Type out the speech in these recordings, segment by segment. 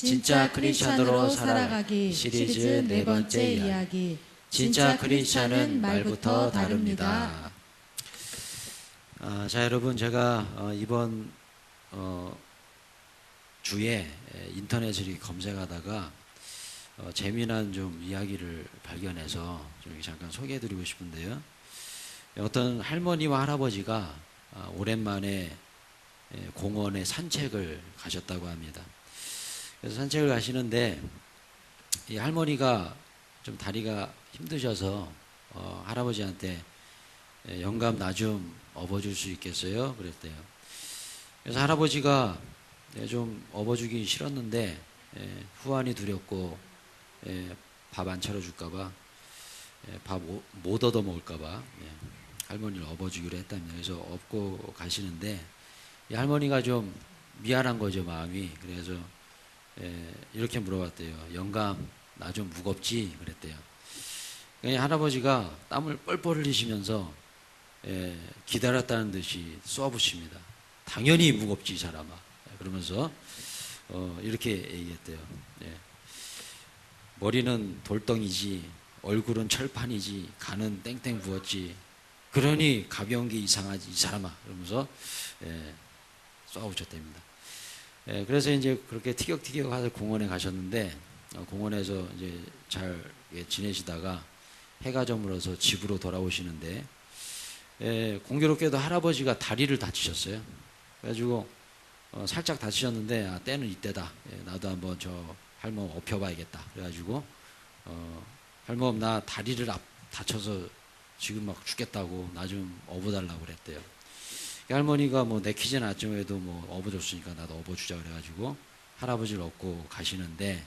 진짜 크리스찬으로 살아가기 시리즈 네 번째 이야기. 진짜 크리스찬은 말부터 다릅니다. 자, 여러분, 제가 이번 주에 인터넷을 검색하다가 재미난 좀 이야기를 발견해서 좀 잠깐 소개해드리고 싶은데요. 어떤 할머니와 할아버지가 오랜만에 공원에 산책을 가셨다고 합니다. 그래서 산책을 가시는데 이 할머니가 좀 다리가 힘드셔서 할아버지한테 영감 나 좀 업어줄 수 있겠어요? 그랬대요. 그래서 할아버지가 좀 업어주기 싫었는데 후환이 두렵고 밥 안 차려줄까봐 밥 못 얻어 먹을까봐 할머니를 업어주기로 했답니다. 그래서 업고 가시는데 이 할머니가 좀 미안한 거죠, 마음이. 그래서 이렇게 물어봤대요. 영감 나 좀 무겁지? 그랬대요. 할아버지가 땀을 뻘뻘 흘리시면서 기다렸다는 듯이 쏘아붙입니다. 당연히 무겁지 이 사람아. 그러면서 이렇게 얘기했대요. 머리는 돌덩이지 얼굴은 철판이지 간은 땡땡 부었지 그러니 가벼운 게 이상하지 이 사람아. 그러면서 쏘아붙였답니다. 그래서 이제 그렇게 티격태격 하서 공원에 가셨는데 공원에서 이제 잘 지내시다가 해가 저물어서 집으로 돌아오시는데 공교롭게도 할아버지가 다리를 다치셨어요. 그래가지고 살짝 다치셨는데 때는 이때다. 나도 한번 저 할멈 업혀봐야겠다. 그래가지고 할멈 나 다리를 다쳐서 지금 막 죽겠다고 나 좀 업어달라고 그랬대요. 할머니가 뭐 내키진 않았지만도 뭐 업어줬으니까 나도 업어주자 그래가지고 할아버지를 업고 가시는데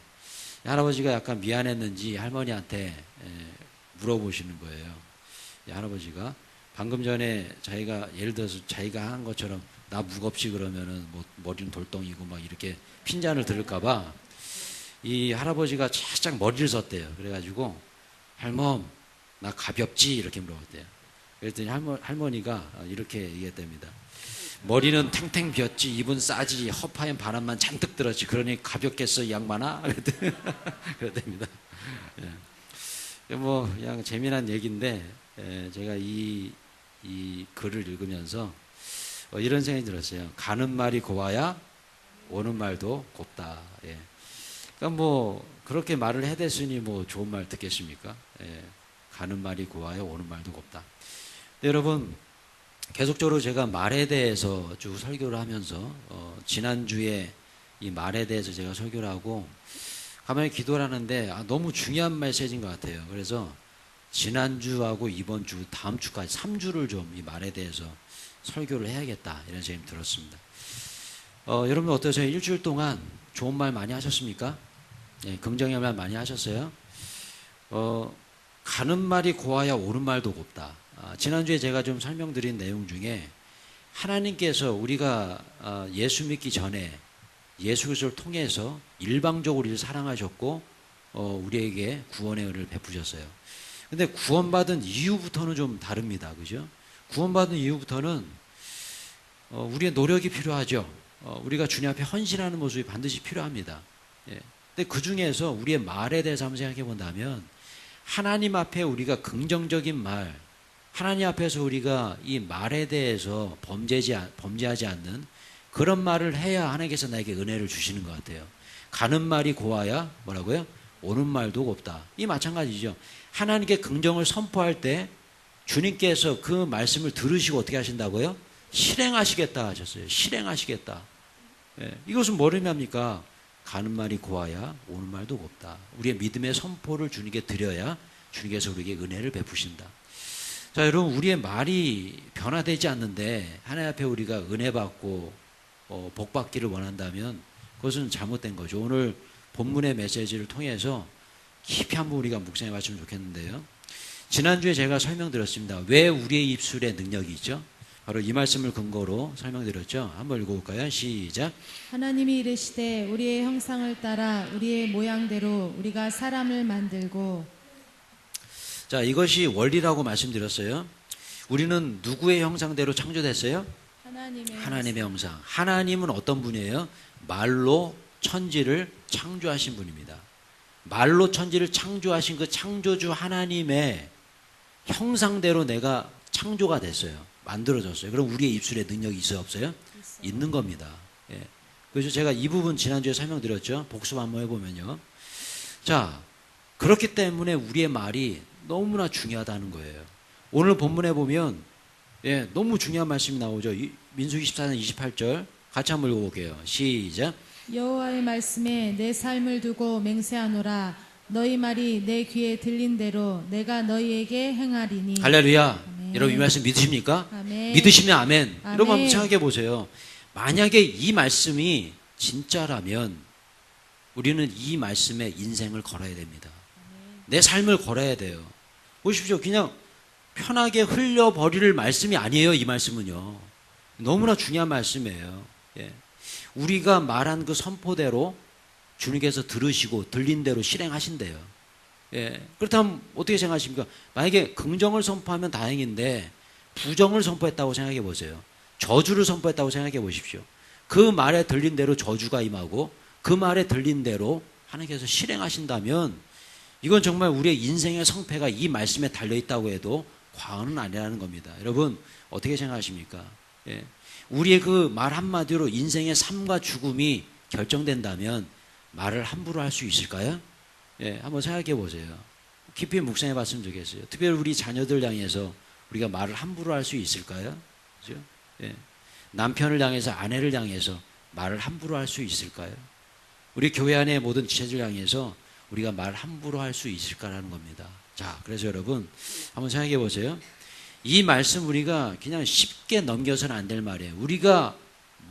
할아버지가 약간 미안했는지 할머니한테 물어보시는 거예요. 할아버지가 방금 전에 자기가 예를 들어서 자기가 한 것처럼 나 무겁지 그러면은 뭐 머리는 돌덩이고 막 이렇게 핀잔을 들을까봐 이 할아버지가 살짝 머리를 썼대요. 그래가지고 할멈 나 가볍지 이렇게 물어봤대요. 그랬더니 할머니가 이렇게 얘기했답니다. 머리는 탱탱 비었지 입은 싸지 허파엔 바람만 잔뜩 들었지 그러니 가볍겠어 이 양반아? 그랬답니다. 뭐 그냥 재미난 얘기인데 제가 이 글을 읽으면서 이런 생각이 들었어요. 가는 말이 고와야 오는 말도 곱다. 그러니까 뭐 그렇게 말을 해댔으니 뭐 좋은 말 듣겠습니까? 가는 말이 고와야 오는 말도 곱다. 여러분 계속적으로 제가 말에 대해서 쭉 설교를 하면서 지난주에 이 말에 대해서 제가 설교를 하고 가만히 기도를 하는데 너무 중요한 메시지인 것 같아요. 그래서 지난주하고 이번 주 다음 주까지 3주를 좀 이 말에 대해서 설교를 해야겠다 이런 생각이 들었습니다. 여러분 어떠세요? 일주일 동안 좋은 말 많이 하셨습니까? 긍정의 말 많이 하셨어요? 가는 말이 고와야 오는 말도 곱다. 지난주에 제가 좀 설명드린 내용 중에 하나님께서 우리가 예수 믿기 전에 예수 그리스도를 통해서 일방적으로 우리를 사랑하셨고 우리에게 구원의 은혜를 베푸셨어요. 근데 구원받은 이후부터는 좀 다릅니다. 그죠? 구원받은 이후부터는 우리의 노력이 필요하죠. 우리가 주님 앞에 헌신하는 모습이 반드시 필요합니다. 근데 그 중에서 우리의 말에 대해서 한번 생각해 본다면 하나님 앞에 우리가 긍정적인 말, 하나님 앞에서 우리가 이 말에 대해서 범죄하지 않는 그런 말을 해야 하나님께서 나에게 은혜를 주시는 것 같아요. 가는 말이 고와야 뭐라고요? 오는 말도 곱다. 이 마찬가지죠. 하나님께 긍정을 선포할 때 주님께서 그 말씀을 들으시고 어떻게 하신다고요? 실행하시겠다 하셨어요. 실행하시겠다. 이것은 뭘 의미합니까? 가는 말이 고와야 오는 말도 곱다. 우리의 믿음의 선포를 주님께 드려야 주님께서 우리에게 은혜를 베푸신다. 자, 여러분 우리의 말이 변화되지 않는데 하나님 앞에 우리가 은혜 받고 복 받기를 원한다면 그것은 잘못된 거죠. 오늘 본문의 메시지를 통해서 깊이 한번 우리가 묵상해 봤으면 좋겠는데요. 지난주에 제가 설명드렸습니다. 왜 우리의 입술에 능력이 있죠? 바로 이 말씀을 근거로 설명드렸죠. 한번 읽어볼까요? 시작. 하나님이 이르시되 우리의 형상을 따라 우리의 모양대로 우리가 사람을 만들고. 자, 이것이 원리라고 말씀드렸어요. 우리는 누구의 형상대로 창조됐어요? 하나님의 형상. 하나님은 어떤 분이에요? 말로 천지를 창조하신 분입니다. 말로 천지를 창조하신 그 창조주 하나님의 형상대로 내가 창조가 됐어요. 만들어졌어요. 그럼 우리의 입술에 능력이 있어요, 없어요? 있는 겁니다. 예. 그래서 제가 이 부분 지난주에 설명드렸죠. 복습 한번 해보면요. 자, 그렇기 때문에 우리의 말이 너무나 중요하다는 거예요. 오늘 본문에 보면 너무 중요한 말씀이 나오죠. 민수기 14장 28절 같이 한번 읽어볼게요. 시작. 여호와의 말씀에 내 삶을 두고 맹세하노라. 너희 말이 내 귀에 들린 대로 내가 너희에게 행하리니. 할렐루야. 아멘. 여러분 이 말씀 믿으십니까? 아멘. 믿으시면 아멘. 아멘. 여러분 한번 생각해 보세요. 만약에 이 말씀이 진짜라면 우리는 이 말씀에 인생을 걸어야 됩니다. 내 삶을 걸어야 돼요. 보십시오. 그냥 편하게 흘려버릴 말씀이 아니에요. 이 말씀은요. 너무나 중요한 말씀이에요. 예. 우리가 말한 그 선포대로 주님께서 들으시고 들린 대로 실행하신대요. 예. 그렇다면 어떻게 생각하십니까? 만약에 긍정을 선포하면 다행인데 부정을 선포했다고 생각해 보세요. 저주를 선포했다고 생각해 보십시오. 그 말에 들린 대로 저주가 임하고 그 말에 들린 대로 하나님께서 실행하신다면 이건 정말 우리의 인생의 성패가 이 말씀에 달려있다고 해도 과언은 아니라는 겁니다. 여러분 어떻게 생각하십니까? 예. 우리의 그 말 한마디로 인생의 삶과 죽음이 결정된다면 말을 함부로 할 수 있을까요? 예, 한번 생각해 보세요. 깊이 묵상해 봤으면 좋겠어요. 특별히 우리 자녀들 향해서 우리가 말을 함부로 할 수 있을까요? 그죠? 예. 남편을 향해서 아내를 향해서 말을 함부로 할 수 있을까요? 우리 교회 안의 모든 지체들 향해서 우리가 말 함부로 할 수 있을까라는 겁니다. 자, 그래서 여러분 한번 생각해 보세요. 이 말씀 우리가 그냥 쉽게 넘겨서는 안 될 말이에요. 우리가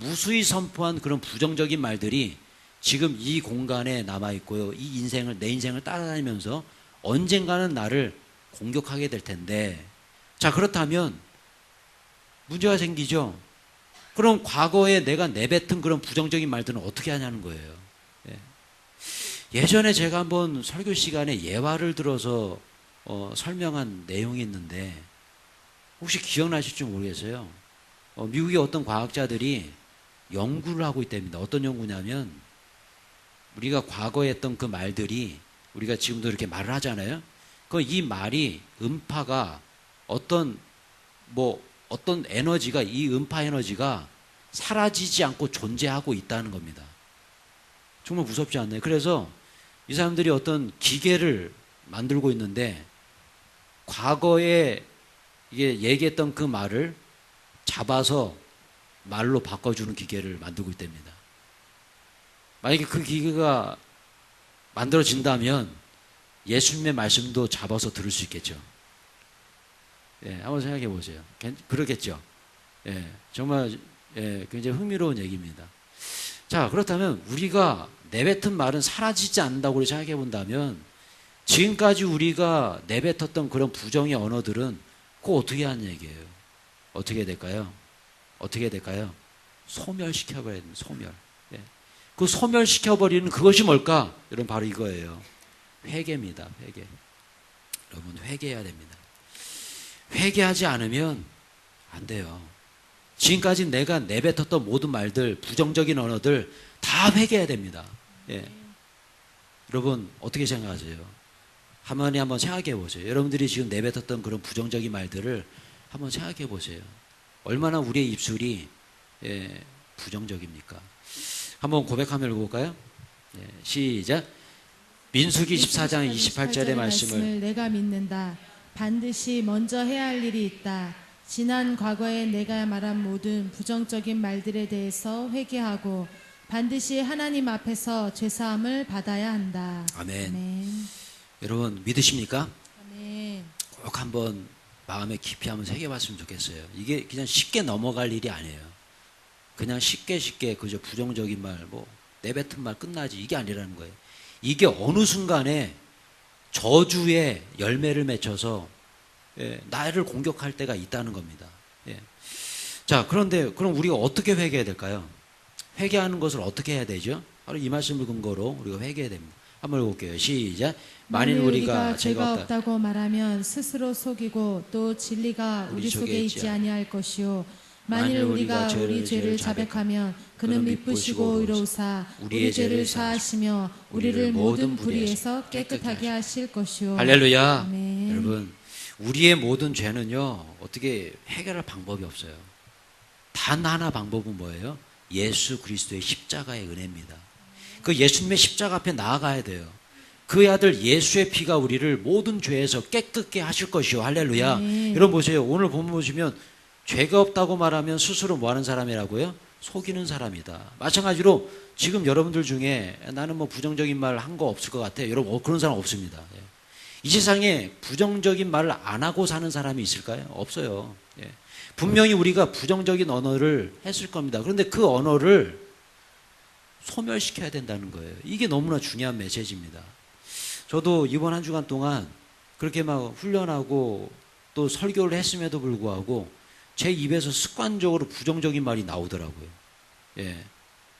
무수히 선포한 그런 부정적인 말들이 지금 이 공간에 남아있고요. 이 인생을, 내 인생을 따라다니면서 언젠가는 나를 공격하게 될 텐데, 자, 그렇다면 문제가 생기죠. 그럼 과거에 내가 내뱉은 그런 부정적인 말들은 어떻게 하냐는 거예요. 예. 예전에 제가 한번 설교 시간에 예화를 들어서 설명한 내용이 있는데 혹시 기억나실지 모르겠어요. 미국의 어떤 과학자들이 연구를 하고 있답니다. 어떤 연구냐면 우리가 과거에 했던 그 말들이 우리가 지금도 이렇게 말을 하잖아요. 이 말이 음파가 어떤 에너지가 이 음파 에너지가 사라지지 않고 존재하고 있다는 겁니다. 정말 무섭지 않나요? 그래서 이 사람들이 어떤 기계를 만들고 있는데 과거에 이게 얘기했던 그 말을 잡아서 말로 바꿔주는 기계를 만들고 있답니다. 만약에 그 기계가 만들어진다면 예수님의 말씀도 잡아서 들을 수 있겠죠. 예, 한번 생각해 보세요. 그렇겠죠. 예, 정말 굉장히 흥미로운 얘기입니다. 자, 그렇다면 우리가 내뱉은 말은 사라지지 않는다고 생각해 본다면 지금까지 우리가 내뱉었던 그런 부정의 언어들은 그거 어떻게 하는 얘기예요? 어떻게 될까요? 어떻게 될까요? 소멸시켜버려야 됩니다. 소멸. 예. 그 소멸시켜버리는 그것이 뭘까? 여러분 바로 이거예요. 회개입니다. 회개. 여러분 회개해야 됩니다. 회개하지 않으면 안 돼요. 지금까지 내가 내뱉었던 모든 말들, 부정적인 언어들 다 회개해야 됩니다. 예. 여러분 어떻게 생각하세요? 한번 생각해 보세요. 여러분들이 지금 내뱉었던 그런 부정적인 말들을 한번 생각해 보세요. 얼마나 우리의 입술이 부정적입니까? 한번 고백 한번 읽어볼까요? 시작. 민수기 14장 28절의 말씀을 내가 믿는다. 반드시 먼저 해야 할 일이 있다. 지난 과거에 내가 말한 모든 부정적인 말들에 대해서 회개하고 반드시 하나님 앞에서 죄사함을 받아야 한다. 아멘. 아멘. 여러분 믿으십니까? 아멘. 꼭 한번 마음에 깊이 한번 새겨봤으면 좋겠어요. 이게 그냥 쉽게 넘어갈 일이 아니에요. 그냥 쉽게 그저 부정적인 말, 내뱉은 말 끝나지 이게 아니라는 거예요. 이게 어느 순간에 저주의 열매를 맺혀서 나를 공격할 때가 있다는 겁니다. 자, 그런데 그럼 우리가 어떻게 회개해야 될까요? 회개하는 것을 어떻게 해야 되죠? 바로 이 말씀을 근거로 우리가 회개해야 됩니다. 한번 읽어볼게요. 시작. 만일 우리가 죄가 없다고 말하면 스스로 속이고 또 진리가 우리 속에 있지 아니할 것이요 만일 우리가 우리 죄를 자백하면 그는 미쁘시고 의로우사 우리 죄를 사하시며 우리를 모든 불의에서 깨끗하게 하실 것이요. 할렐루야. 아멘. 여러분, 우리의 모든 죄는요, 어떻게 해결할 방법이 없어요. 단 하나 방법은 뭐예요? 예수 그리스도의 십자가의 은혜입니다. 그 예수님의 십자가 앞에 나아가야 돼요. 그의 아들 예수의 피가 우리를 모든 죄에서 깨끗게 하실 것이요. 할렐루야. 네. 여러분 보세요. 오늘 본문 보시면 죄가 없다고 말하면 스스로 뭐 하는 사람이라고요? 속이는 사람이다. 마찬가지로 지금 여러분들 중에 나는 뭐 부정적인 말 한 거 없을 것 같아요. 여러분 그런 사람 없습니다. 예. 이 세상에 부정적인 말을 안 하고 사는 사람이 있을까요? 없어요. 예. 분명히 우리가 부정적인 언어를 했을 겁니다. 그런데 그 언어를 소멸시켜야 된다는 거예요. 이게 너무나 중요한 메시지입니다. 저도 이번 한 주간 동안 그렇게 막 훈련하고 또 설교를 했음에도 불구하고 제 입에서 습관적으로 부정적인 말이 나오더라고요. 예.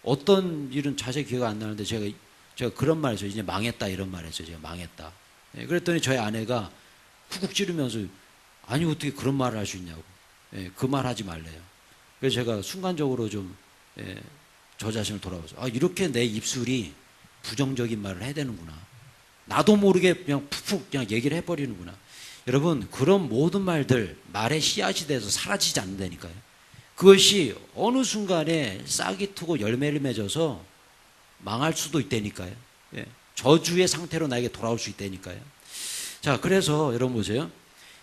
어떤 일은 자세히 기억 안 나는데 제가 그런 말 했어요. 이제 망했다 이런 말 했어요. 제가 망했다. 예. 그랬더니 저희 아내가 쿡쿡 찌르면서 아니 어떻게 그런 말을 할 수 있냐고. 예. 그 말 하지 말래요. 그래서 제가 순간적으로 좀 저 자신을 돌아보죠. 아, 이렇게 내 입술이 부정적인 말을 해야 되는구나. 나도 모르게 그냥 푹푹 그냥 얘기를 해버리는구나. 여러분, 그런 모든 말들, 말의 씨앗이 돼서 사라지지 않는다니까요. 그것이 어느 순간에 싹이 트고 열매를 맺어서 망할 수도 있다니까요. 예. 저주의 상태로 나에게 돌아올 수 있다니까요. 자, 그래서 여러분 보세요.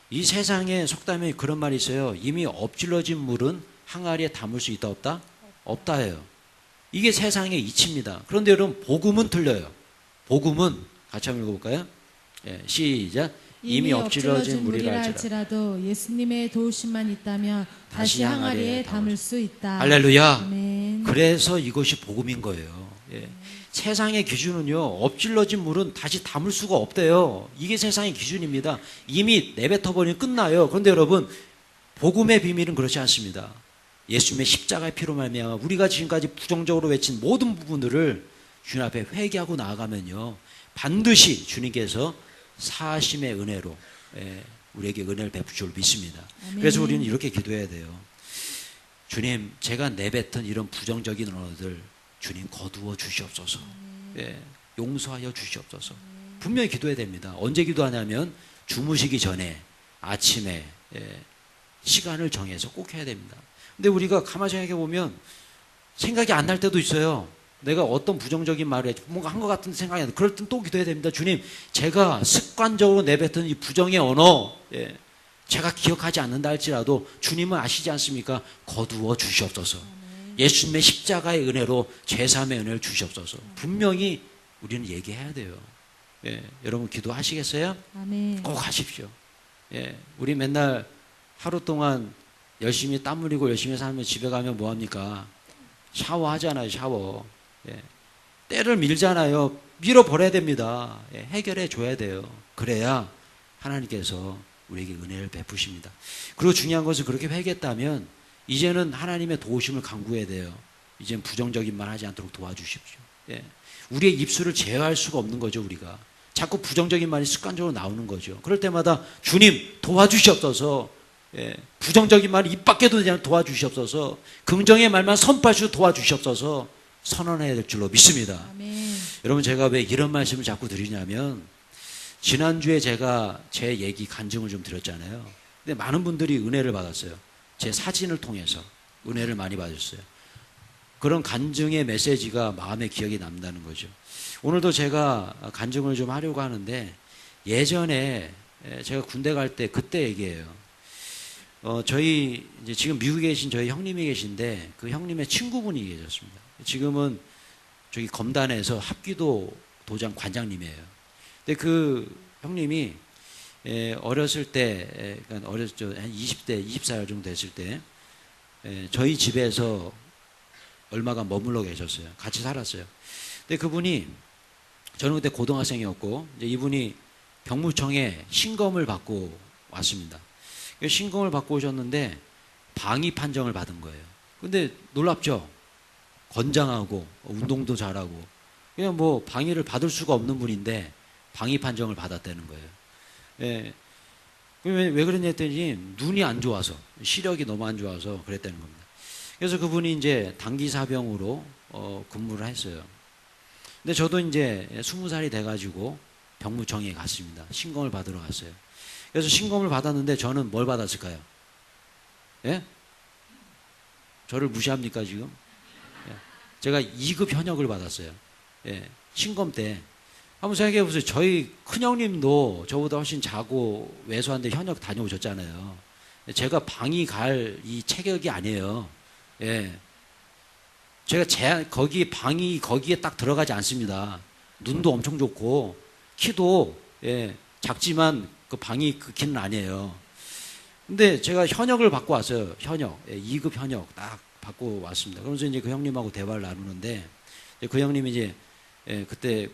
이 세상에 속담에 그런 말이 있어요. 이미 엎질러진 물은 항아리에 담을 수 있다 없다? 없다예요. 이게 세상의 이치입니다. 그런데 여러분 복음은 틀려요. 복음은 같이 한번 읽어볼까요? 예, 시작. 이미 엎질러진 물이라 할지라도 예수님의 도우심만 있다면 다시 항아리에 담을 수 있다. 할렐루야. 아멘. 그래서 이것이 복음인 거예요. 예. 세상의 기준은요, 엎질러진 물은 다시 담을 수가 없대요. 이게 세상의 기준입니다. 이미 내뱉어버리면 끝나요. 그런데 여러분, 복음의 비밀은 그렇지 않습니다. 예수님의 십자가의 피로 말미암아 우리가 지금까지 부정적으로 외친 모든 부분들을 주님 앞에 회개하고 나아가면요, 반드시 주님께서 사심의 은혜로 우리에게 은혜를 베푸실 줄 믿습니다. 아멘. 그래서 우리는 이렇게 기도해야 돼요. 주님, 제가 내뱉은 이런 부정적인 언어들 주님 거두어 주시옵소서. 용서하여 주시옵소서. 분명히 기도해야 됩니다. 언제 기도하냐면 주무시기 전에 아침에 시간을 정해서 꼭 해야 됩니다. 근데 우리가 가만히 생각해 보면 생각이 안 날 때도 있어요. 내가 어떤 부정적인 말을 뭔가 한 것 같은데 생각이 안 나. 그럴 땐 또 기도해야 됩니다. 주님, 제가 습관적으로 내뱉은 이 부정의 언어, 제가 기억하지 않는다 할지라도 주님은 아시지 않습니까? 거두어 주시옵소서. 예수님의 십자가의 은혜로 제3의 은혜를 주시옵소서. 분명히 우리는 얘기해야 돼요. 여러분 기도하시겠어요? 아멘. 꼭 하십시오. 우리 맨날 하루 동안 열심히 땀 흘리고 열심히 살면 집에 가면 뭐합니까? 샤워하잖아요. 샤워. 때를 밀잖아요. 밀어버려야 됩니다. 해결해 줘야 돼요. 그래야 하나님께서 우리에게 은혜를 베푸십니다. 그리고 중요한 것은 그렇게 회개했다면 이제는 하나님의 도우심을 간구해야 돼요. 이제는 부정적인 말 하지 않도록 도와주십시오. 우리의 입술을 제어할 수가 없는 거죠. 우리가 자꾸 부정적인 말이 습관적으로 나오는 거죠. 그럴 때마다 주님 도와주시옵소서. 부정적인 말이 입 밖에도 되지 않도록 도와주시옵소서. 긍정의 말만 선포하시고 도와주시옵소서. 선언해야 될 줄로 믿습니다. 아멘. 여러분, 제가 왜 이런 말씀을 자꾸 드리냐면 지난주에 제가 제 얘기 간증을 좀 드렸잖아요. 근데 많은 분들이 은혜를 받았어요. 제 사진을 통해서 은혜를 많이 받았어요. 그런 간증의 메시지가 마음에 기억이 남다는 거죠. 오늘도 제가 간증을 좀 하려고 하는데 예전에 제가 군대 갈 때 그때 얘기예요. 저희 이제 지금 미국에 계신 저희 형님이 계신데 그 형님의 친구분이 계셨습니다. 지금은 저기 검단에서 합기도 도장 관장님이에요. 근데 그 형님이 어렸을 때, 그러니까 어렸을 때 한 20대, 20살 정도 됐을 때 저희 집에서 얼마간 머물러 계셨어요. 같이 살았어요. 근데 그분이 저는 그때 고등학생이었고 이제 이분이 병무청에 신검을 받고 왔습니다. 신검을 받고 오셨는데 방위 판정을 받은 거예요. 근데 놀랍죠? 건장하고 운동도 잘하고 그냥 뭐 방위를 받을 수가 없는 분인데 방위 판정을 받았다는 거예요. 왜 그랬냐 했더니 눈이 안 좋아서, 시력이 너무 안 좋아서 그랬다는 겁니다. 그래서 그분이 이제 단기사병으로 근무를 했어요. 근데 저도 이제 20살이 돼가지고 병무청에 갔습니다. 신검을 받으러 갔어요. 그래서 신검을 받았는데 저는 뭘 받았을까요? 예? 저를 무시합니까 지금? 예. 제가 2급 현역을 받았어요. 예. 신검 때. 한번 생각해 보세요. 저희 큰형님도 저보다 훨씬 작고 왜소한데 현역 다녀오셨잖아요. 제가 방이 갈 이 체격이 아니에요. 예. 제가 거기에 딱 들어가지 않습니다. 눈도 엄청 좋고, 키도, 예, 작지만 그 방이 그 키는 아니에요. 근데 제가 현역을 받고 왔어요. 현역. 예, 2급 현역 딱 받고 왔습니다. 그러면서 이제 그 형님하고 대화를 나누는데, 그 형님이 이제, 예, 그때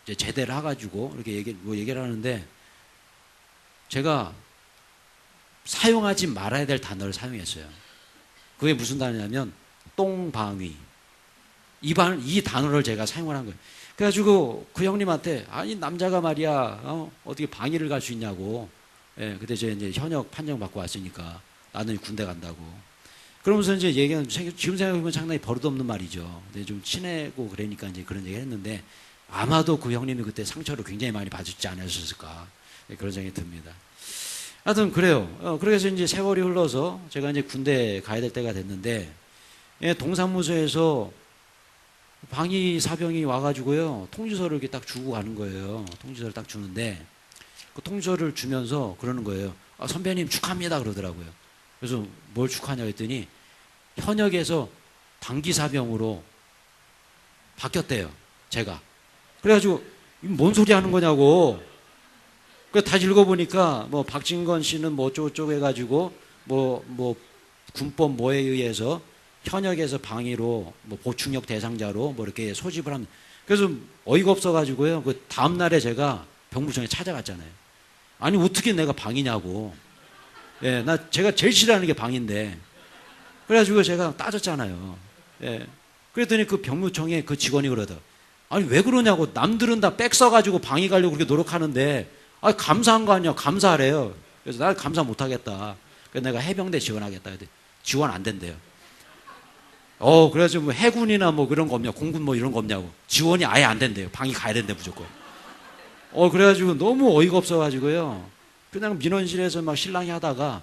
이제 제대를 해가지고 이렇게 얘기를 하는데, 제가 사용하지 말아야 될 단어를 사용했어요. 그게 무슨 단어냐면, 똥방위. 이 단어를 제가 사용을 한 거예요. 그래가지고 그 형님한테, 아니, 남자가 말이야, 어떻게 방위를 갈 수 있냐고. 예, 그때 제가 이제 현역 판정 받고 왔으니까 나는 군대 간다고. 그러면서 이제 얘기하는, 지금 생각해보면 상당히 버릇없는 말이죠. 근데 좀 친하고 그러니까 이제 그런 얘기 했는데, 아마도 그 형님이 그때 상처를 굉장히 많이 받지 않으셨을까. 예, 그런 생각이 듭니다. 하여튼 그래요. 그래서 이제 세월이 흘러서 제가 이제 군대 가야 될 때가 됐는데, 예, 동사무소에서 방위 사병이 와가지고요, 통지서를 이렇게 딱 주고 가는 거예요. 통지서를 딱 주는데, 그 통지서를 주면서 그러는 거예요. 아, 선배님 축하합니다. 그러더라고요. 그래서 뭘 축하하냐 했더니, 현역에서 단기 사병으로 바뀌었대요. 제가. 그래가지고, 뭔 소리 하는 거냐고. 그래서 다시 읽어보니까, 뭐, 박진건 씨는 뭐 어쩌고저쩌고 해가지고, 군법 뭐에 의해서 현역에서 방위로 뭐 보충역 대상자로 뭐 이렇게 소집을 합니다. 그래서 어이가 없어가지고요. 그 다음날에 제가 병무청에 찾아갔잖아요. 아니, 어떻게 내가 방위냐고. 예, 제가 제일 싫어하는 게 방위인데. 그래가지고 제가 따졌잖아요. 예. 그랬더니 그 병무청에 그 직원이 그러더라고요. 아니, 왜 그러냐고. 남들은 다 백 써가지고 방위 가려고 그렇게 노력하는데, 아니, 감사한 거 아니야. 감사하래요. 그래서 나 감사 못하겠다. 그래서 내가 해병대 지원하겠다. 지원 안 된대요. 그래서 뭐 해군이나 뭐 그런 거 없냐, 공군 뭐 이런 거 없냐고. 지원이 아예 안 된대요. 방위 가야 된대, 무조건. 그래가지고 너무 어이가 없어가지고요. 그냥 민원실에서 막 실랑이 하다가,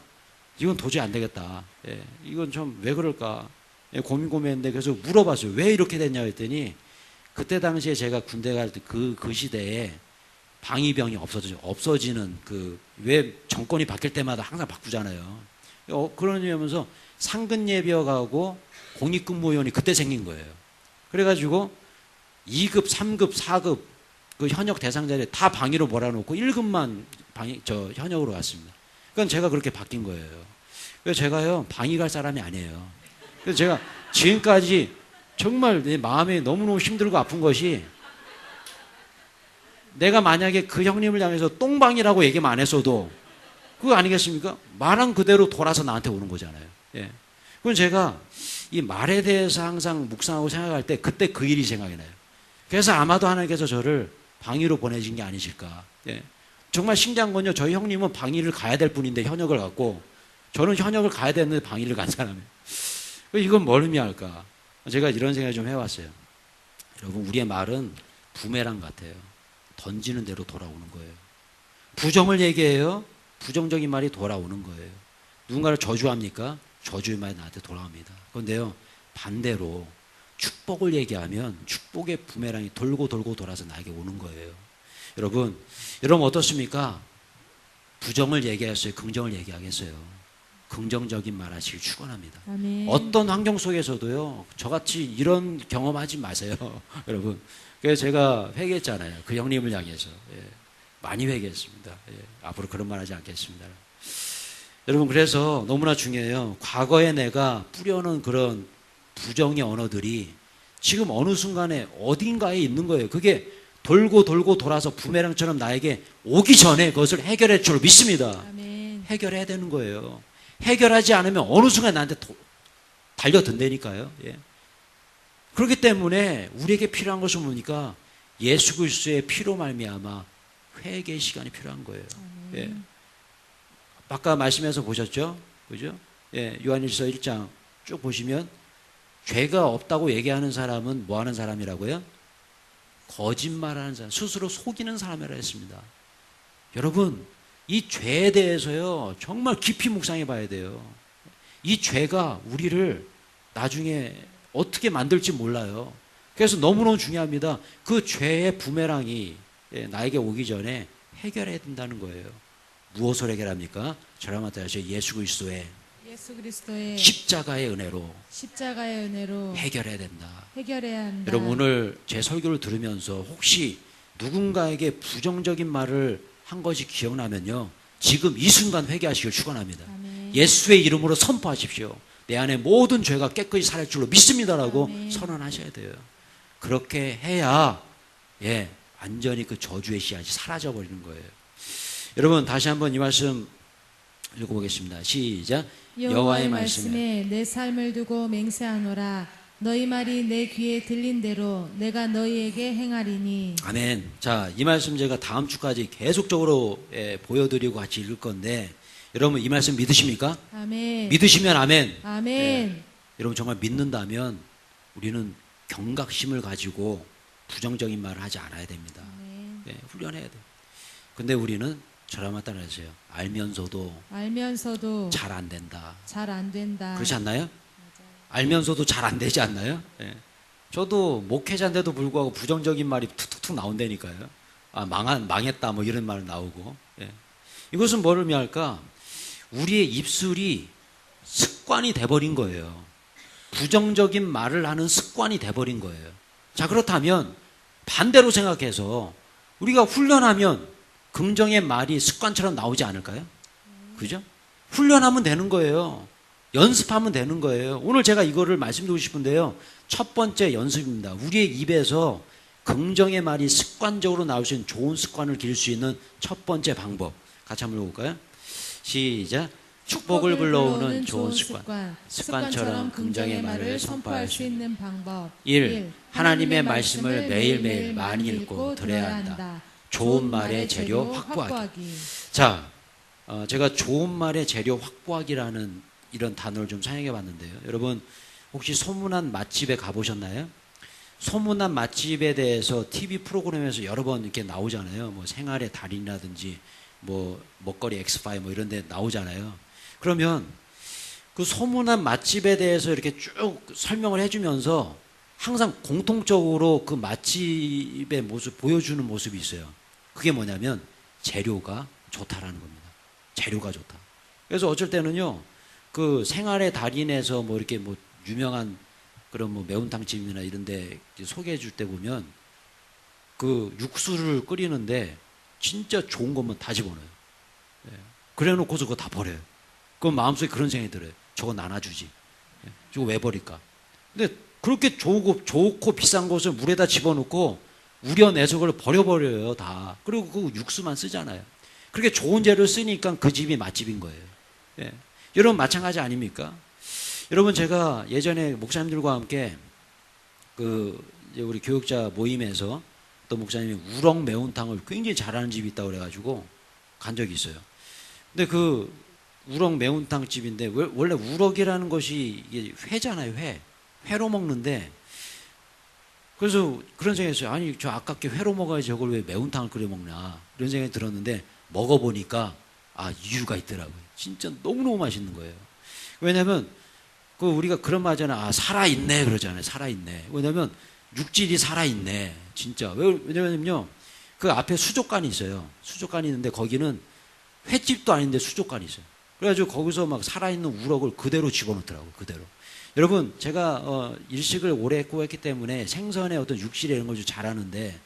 이건 도저히 안 되겠다. 예, 이건 좀 왜 그럴까. 예, 고민했는데, 그래서 물어봤어요. 왜 이렇게 됐냐 했더니, 그때 당시에 제가 군대 갈 때 그 시대에 방위병이 없어지는 왜 정권이 바뀔 때마다 항상 바꾸잖아요. 그러면서 상근예비역하고 공익근무요원이 그때 생긴 거예요. 그래가지고 2급, 3급, 4급 그 현역 대상자들 다 방위로 몰아놓고 1급만 현역으로 갔습니다. 그러니까 제가 그렇게 바뀐 거예요. 그래서 제가요, 방위 갈 사람이 아니에요. 그래서 제가 지금까지 정말 내 마음이 너무너무 힘들고 아픈 것이, 내가 만약에 그 형님을 향해서 똥방이라고 얘기만 안 했어도 그거 아니겠습니까? 말한 그대로 돌아서 나한테 오는 거잖아요. 예. 그럼 제가 이 말에 대해서 항상 묵상하고 생각할 때 그때 그 일이 생각이 나요. 그래서 아마도 하나님께서 저를 방위로 보내신 게 아니실까. 예. 정말 신기한 건요, 저희 형님은 방위를 가야 될 분인데 현역을 갔고, 저는 현역을 가야 되는데 방위를 간 사람이에요. 이건 뭘 의미할까? 제가 이런 생각을 좀 해왔어요. 여러분, 우리의 말은 부메랑 같아요. 던지는 대로 돌아오는 거예요. 부정을 얘기해요. 부정적인 말이 돌아오는 거예요. 누군가를 저주합니까? 저주의 말이 나한테 돌아옵니다. 그런데요, 반대로 축복을 얘기하면 축복의 부메랑이 돌고 돌아서 나에게 오는 거예요. 여러분 어떻습니까? 부정을 얘기하겠어요? 긍정을 얘기하겠어요? 긍정적인 말 하시길 축원합니다. 아멘. 어떤 환경 속에서도요, 저같이 이런 경험하지 마세요. 여러분. 그래서 제가 회개했잖아요. 그 형님을 향해서. 예, 많이 회개했습니다. 예, 앞으로 그런 말 하지 않겠습니다. 여러분, 그래서 너무나 중요해요. 과거에 내가 뿌려놓은 그런 부정의 언어들이 지금 어느 순간에 어딘가에 있는 거예요. 그게 돌고 돌아서 부메랑처럼 나에게 오기 전에 그것을 해결할 줄 믿습니다. 아멘. 해결해야 되는 거예요. 해결하지 않으면 어느 순간 나한테 달려든다니까요. 예. 그렇기 때문에 우리에게 필요한 것은 뭡니까? 예수 그리스도의 피로 말미암아 회개의 시간이 필요한 거예요. 예. 아까 말씀에서 보셨죠? 그죠? 예, 요한일서 1장 쭉 보시면 죄가 없다고 얘기하는 사람은 뭐 하는 사람이라고요? 거짓말하는 사람, 스스로 속이는 사람이라 했습니다. 여러분, 이 죄에 대해서요, 정말 깊이 묵상해 봐야 돼요. 이 죄가 우리를 나중에 어떻게 만들지 몰라요. 그래서 너무너무 중요합니다. 그 죄의 부메랑이 나에게 오기 전에 해결해야 된다는 거예요. 무엇을 해결합니까? 저랑 마찬가지로 예수 그리스도의 십자가의 은혜로 해결해야 된다. 해결해야 한다. 여러분, 오늘 제 설교를 들으면서 혹시 누군가에게 부정적인 말을 한 것이 기억나면요, 지금 이 순간 회개하시길 축원합니다. 아멘. 예수의 이름으로 선포하십시오. 내 안에 모든 죄가 깨끗이 사라질 줄로 믿습니다라고 아멘. 선언하셔야 돼요. 그렇게 해야 완전히 그 저주의 씨앗이 사라져 버리는 거예요. 여러분, 다시 한번 이 말씀 읽어보겠습니다. 시작. 여호와의 말씀에 내 삶을 두고 맹세하노라. 너희 말이 내 귀에 들린 대로 내가 너희에게 행하리니. 아멘. 자, 이 말씀 제가 다음 주까지 계속적으로 보여드리고 같이 읽을 건데, 여러분 이 말씀 믿으십니까? 아멘. 믿으시면 아멘. 아멘. 여러분 정말 믿는다면 우리는 경각심을 가지고 부정적인 말을 하지 않아야 됩니다. 훈련해야 돼요. 근데 우리는 저랑 따라하세요. 알면서도 잘 안 된다. 그렇지 않나요? 알면서도 잘 안 되지 않나요? 저도 목회자인데도 불구하고 부정적인 말이 툭툭툭 나온다니까요. 아, 망했다 뭐 이런 말 나오고. 이것은 뭘 의미할까? 우리의 입술이 습관이 돼버린 거예요. 부정적인 말을 하는 습관이 돼버린 거예요. 자, 그렇다면 반대로 생각해서 우리가 훈련하면 긍정의 말이 습관처럼 나오지 않을까요? 그죠? 훈련하면 되는 거예요. 연습하면 되는 거예요. 오늘 제가 이거를 말씀드리고 싶은데요. 첫 번째 연습입니다. 우리의 입에서 긍정의 말이 습관적으로 나올 수 있는 좋은 습관을 기를 수 있는 첫 번째 방법. 같이 한번 읽어볼까요? 시작. 축복을 불러오는 좋은 습관. 습관처럼 긍정의 말을 선포할 수 있는 방법. 1. 하나님의 말씀을 매일매일 많이 읽고 들어야 한다. 좋은 말의 재료 확보하기. 자, 제가 좋은 말의 재료 확보하기라는 이런 단어를 좀 사용해 봤는데요. 여러분, 혹시 소문난 맛집에 가보셨나요? 소문난 맛집에 대해서 TV 프로그램에서 여러 번 이렇게 나오잖아요. 뭐 생활의 달인이라든지 뭐 먹거리 엑스파일 뭐 이런 데 나오잖아요. 그러면 그 소문난 맛집에 대해서 이렇게 쭉 설명을 해주면서 항상 공통적으로 그 맛집의 모습 보여주는 모습이 있어요. 그게 뭐냐면 재료가 좋다라는 겁니다. 재료가 좋다. 그래서 어쩔 때는요, 그 생활의 달인에서 뭐 이렇게 뭐 유명한 그런 뭐 매운탕집이나 이런 데 소개해 줄 때 보면 그 육수를 끓이는데 진짜 좋은 것만 다 집어넣어요. 그래 놓고서 그거 다 버려요. 그럼 마음속에 그런 생각이 들어요. 저거 나눠주지. 저거 왜 버릴까? 근데 그렇게 좋고 비싼 것을 물에다 집어넣고 우려내서 그걸 버려버려요, 다. 그리고 그 육수만 쓰잖아요. 그렇게 좋은 재료를 쓰니까 그 집이 맛집인 거예요. 여러분 마찬가지 아닙니까? 여러분, 제가 예전에 목사님들과 함께 이제 우리 교육자 모임에서 또 목사님이 우럭 매운탕을 굉장히 잘하는 집이 있다고 그래가지고 간 적이 있어요. 근데 그 우럭 매운탕 집인데 원래 우럭이라는 것이 이게 회잖아요, 회로 먹는데, 그래서 그런 생각이 있어요. 아니, 저 아깝게 회로 먹어야지 저걸 왜 매운탕을 끓여 먹나, 이런 생각이 들었는데 먹어보니까 이유가 있더라고요. 진짜 너무너무 맛있는 거예요. 왜냐면 우리가 그런 말 하잖아요. 살아있네 그러잖아요. 살아있네. 왜냐면 육질이 살아있네. 진짜. 왜냐면요, 그 앞에 수족관이 있어요. 수족관이 있는데 거기는 횟집도 아닌데 수족관이 있어요. 그래가지고 거기서 막 살아있는 우럭을 그대로 집어넣더라고요. 그대로. 여러분, 제가 일식을 오래 했기 때문에 생선의 어떤 육질 이런 걸 좀 잘 아는데,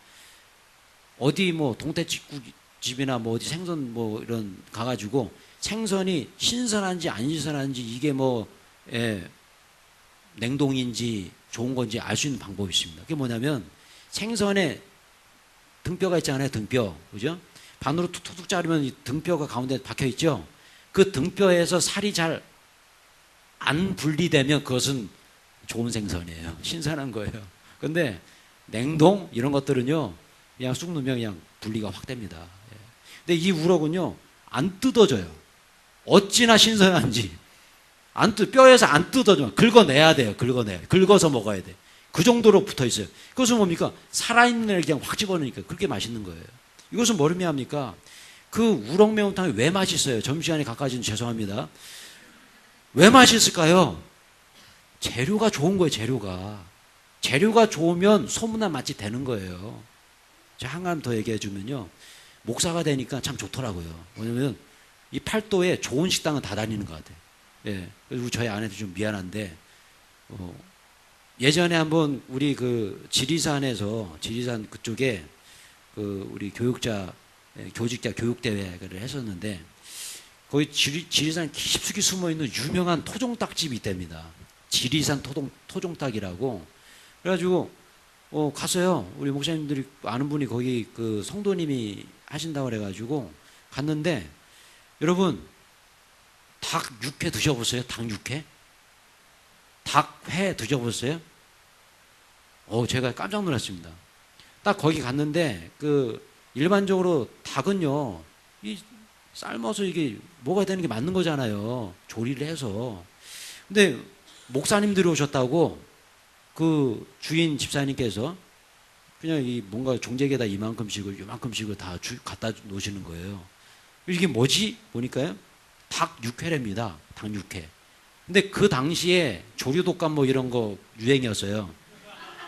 어디 뭐 동태집이나 뭐 어디 생선 뭐 이런 가가지고 생선이 신선한지 안 신선한지 이게 뭐 냉동인지 좋은 건지 알 수 있는 방법이 있습니다. 그게 뭐냐면 생선에 등뼈가 있잖아요. 등뼈. 그죠? 반으로 툭툭툭 자르면 이 등뼈가 가운데 박혀 있죠? 그 등뼈에서 살이 잘 안 분리되면 그것은 좋은 생선이에요. 신선한 거예요. 근데 냉동 이런 것들은요, 그냥 쑥 넣으면 그냥 분리가 확 됩니다. 근데 이 우럭은요, 안 뜯어져요. 어찌나 신선한지. 뼈에서 안 뜯어져. 긁어내야 돼요. 긁어서 먹어야 돼. 그 정도로 붙어 있어요. 그것은 뭡니까? 살아있는 애를 그냥 확 집어넣으니까 그렇게 맛있는 거예요. 이것은 뭘 의미합니까? 그 우럭 매운탕이 왜 맛있어요? 점심시간에 가까워지면 죄송합니다. 왜 맛있을까요? 재료가 좋은 거예요, 재료가 좋으면 소문난 맛이 되는 거예요. 제가 한 가지 더 얘기해 주면요. 목사가 되니까 참 좋더라고요. 왜냐면 이 팔도에 좋은 식당은 다 다니는 것 같아요. 예. 그리고 저희 아내도 좀 미안한데, 예전에 한번 우리 그 지리산 그쪽에 그 우리 교직자 교육대회를 했었는데, 거기 지리산 깊숙이 숨어 있는 유명한 토종닭집이 있답니다. 지리산 토종닭이라고. 그래가지고, 갔어요. 우리 목사님들이 아는 분이 거기 그 성도님이 하신다고 그래가지고 갔는데, 여러분, 닭 육회 드셔보세요? 닭 육회? 닭회 드셔보세요? 제가 깜짝 놀랐습니다. 딱 거기 갔는데, 일반적으로 닭은요, 삶아서 이게 먹어야 되는 게 맞는 거잖아요. 조리를 해서. 근데 목사님들이 오셨다고 그 주인 집사님께서 그냥 뭔가 종재에다 요만큼씩을 다 갖다 놓으시는 거예요. 이게 뭐지? 보니까요. 닭 육회랍니다. 닭 육회. 근데 그 당시에 조류독감 뭐 이런 거 유행이었어요.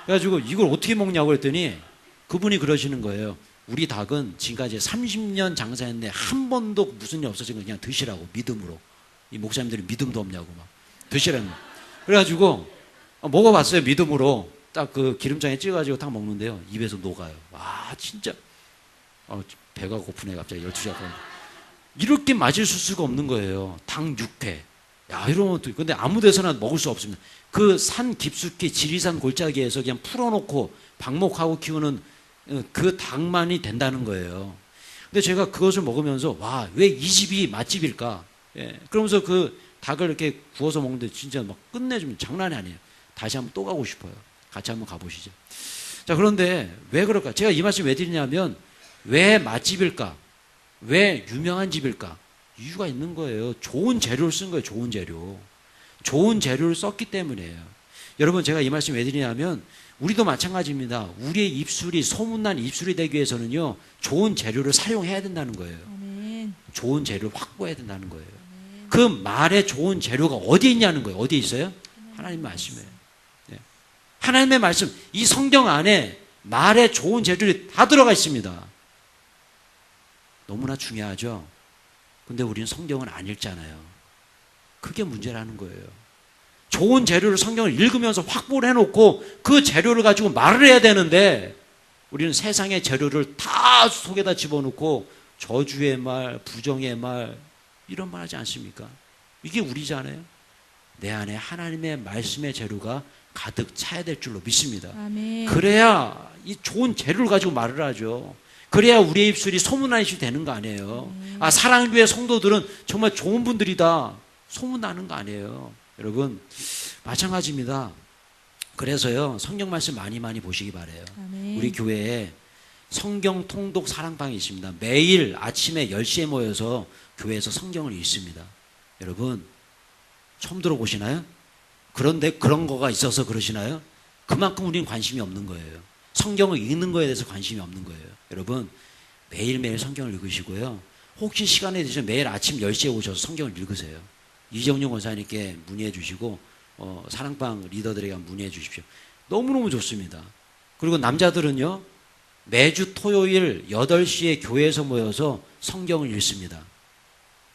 그래가지고 이걸 어떻게 먹냐고 그랬더니 그분이 그러시는 거예요. 우리 닭은 지금까지 30년 장사했는데 한 번도 무슨 일 없어진 거 그냥 드시라고, 믿음으로. 이 목사님들이 믿음도 없냐고 막 드시라는 거예요. 그래가지고 먹어봤어요, 믿음으로. 딱 그 기름장에 찍어가지고 딱 먹는데요. 입에서 녹아요. 와, 진짜. 배가 고프네, 갑자기 12시가. 이렇게 맛있을 수가 없는 거예요. 닭 육회. 야, 이런 것도. 근데 아무 데서나 먹을 수 없습니다. 그 산 깊숙이 지리산 골짜기에서 그냥 풀어놓고 방목하고 키우는 그 닭만이 된다는 거예요. 근데 제가 그것을 먹으면서, 와, 왜 이 집이 맛집일까? 예. 그러면서 그 닭을 이렇게 구워서 먹는데 진짜 막 끝내주면 장난이 아니에요. 다시 한번 또 가고 싶어요. 같이 한번 가보시죠. 자, 그런데 왜 그럴까? 제가 이 말씀 왜 드리냐면, 왜 맛집일까? 왜 유명한 집일까? 이유가 있는 거예요. 좋은 재료를 쓴 거예요. 좋은 재료. 좋은 재료를 썼기 때문이에요. 여러분, 제가 이 말씀 왜 드리냐면, 우리도 마찬가지입니다. 우리의 입술이 소문난 입술이 되기 위해서는요, 좋은 재료를 사용해야 된다는 거예요. 아멘. 좋은 재료를 확보해야 된다는 거예요. 그 말에 좋은 재료가 어디에 있냐는 거예요. 어디에 있어요? 하나님 말씀이에요. 네. 하나님의 말씀, 이 성경 안에 말에 좋은 재료들이 다 들어가 있습니다. 너무나 중요하죠. 근데 우리는 성경을 안 읽잖아요. 그게 문제라는 거예요. 좋은 재료를 성경을 읽으면서 확보를 해놓고 그 재료를 가지고 말을 해야 되는데, 우리는 세상의 재료를 다 속에다 집어넣고 저주의 말, 부정의 말, 이런 말 하지 않습니까? 이게 우리잖아요. 내 안에 하나님의 말씀의 재료가 가득 차야 될 줄로 믿습니다. 아멘. 그래야 이 좋은 재료를 가지고 말을 하죠. 그래야 우리의 입술이 소문난 입술이 되는 거 아니에요. 아, 사랑교회 성도들은 정말 좋은 분들이다, 소문나는 거 아니에요. 여러분, 마찬가지입니다. 그래서요, 성경 말씀 많이 보시기 바라요. 아멘. 우리 교회에 성경 통독 사랑방이 있습니다. 매일 아침에 10시에 모여서 교회에서 성경을 읽습니다. 여러분, 처음 들어보시나요? 그런데 그런 거가 있어서 그러시나요? 그만큼 우리는 관심이 없는 거예요. 성경을 읽는 거에 대해서 관심이 없는 거예요. 여러분, 매일매일 성경을 읽으시고요. 혹시 시간이 되시면 매일 아침 10시에 오셔서 성경을 읽으세요. 이정용 권사님께 문의해 주시고, 사랑방 리더들에게 문의해 주십시오. 너무너무 좋습니다. 그리고 남자들은요, 매주 토요일 8시에 교회에서 모여서 성경을 읽습니다.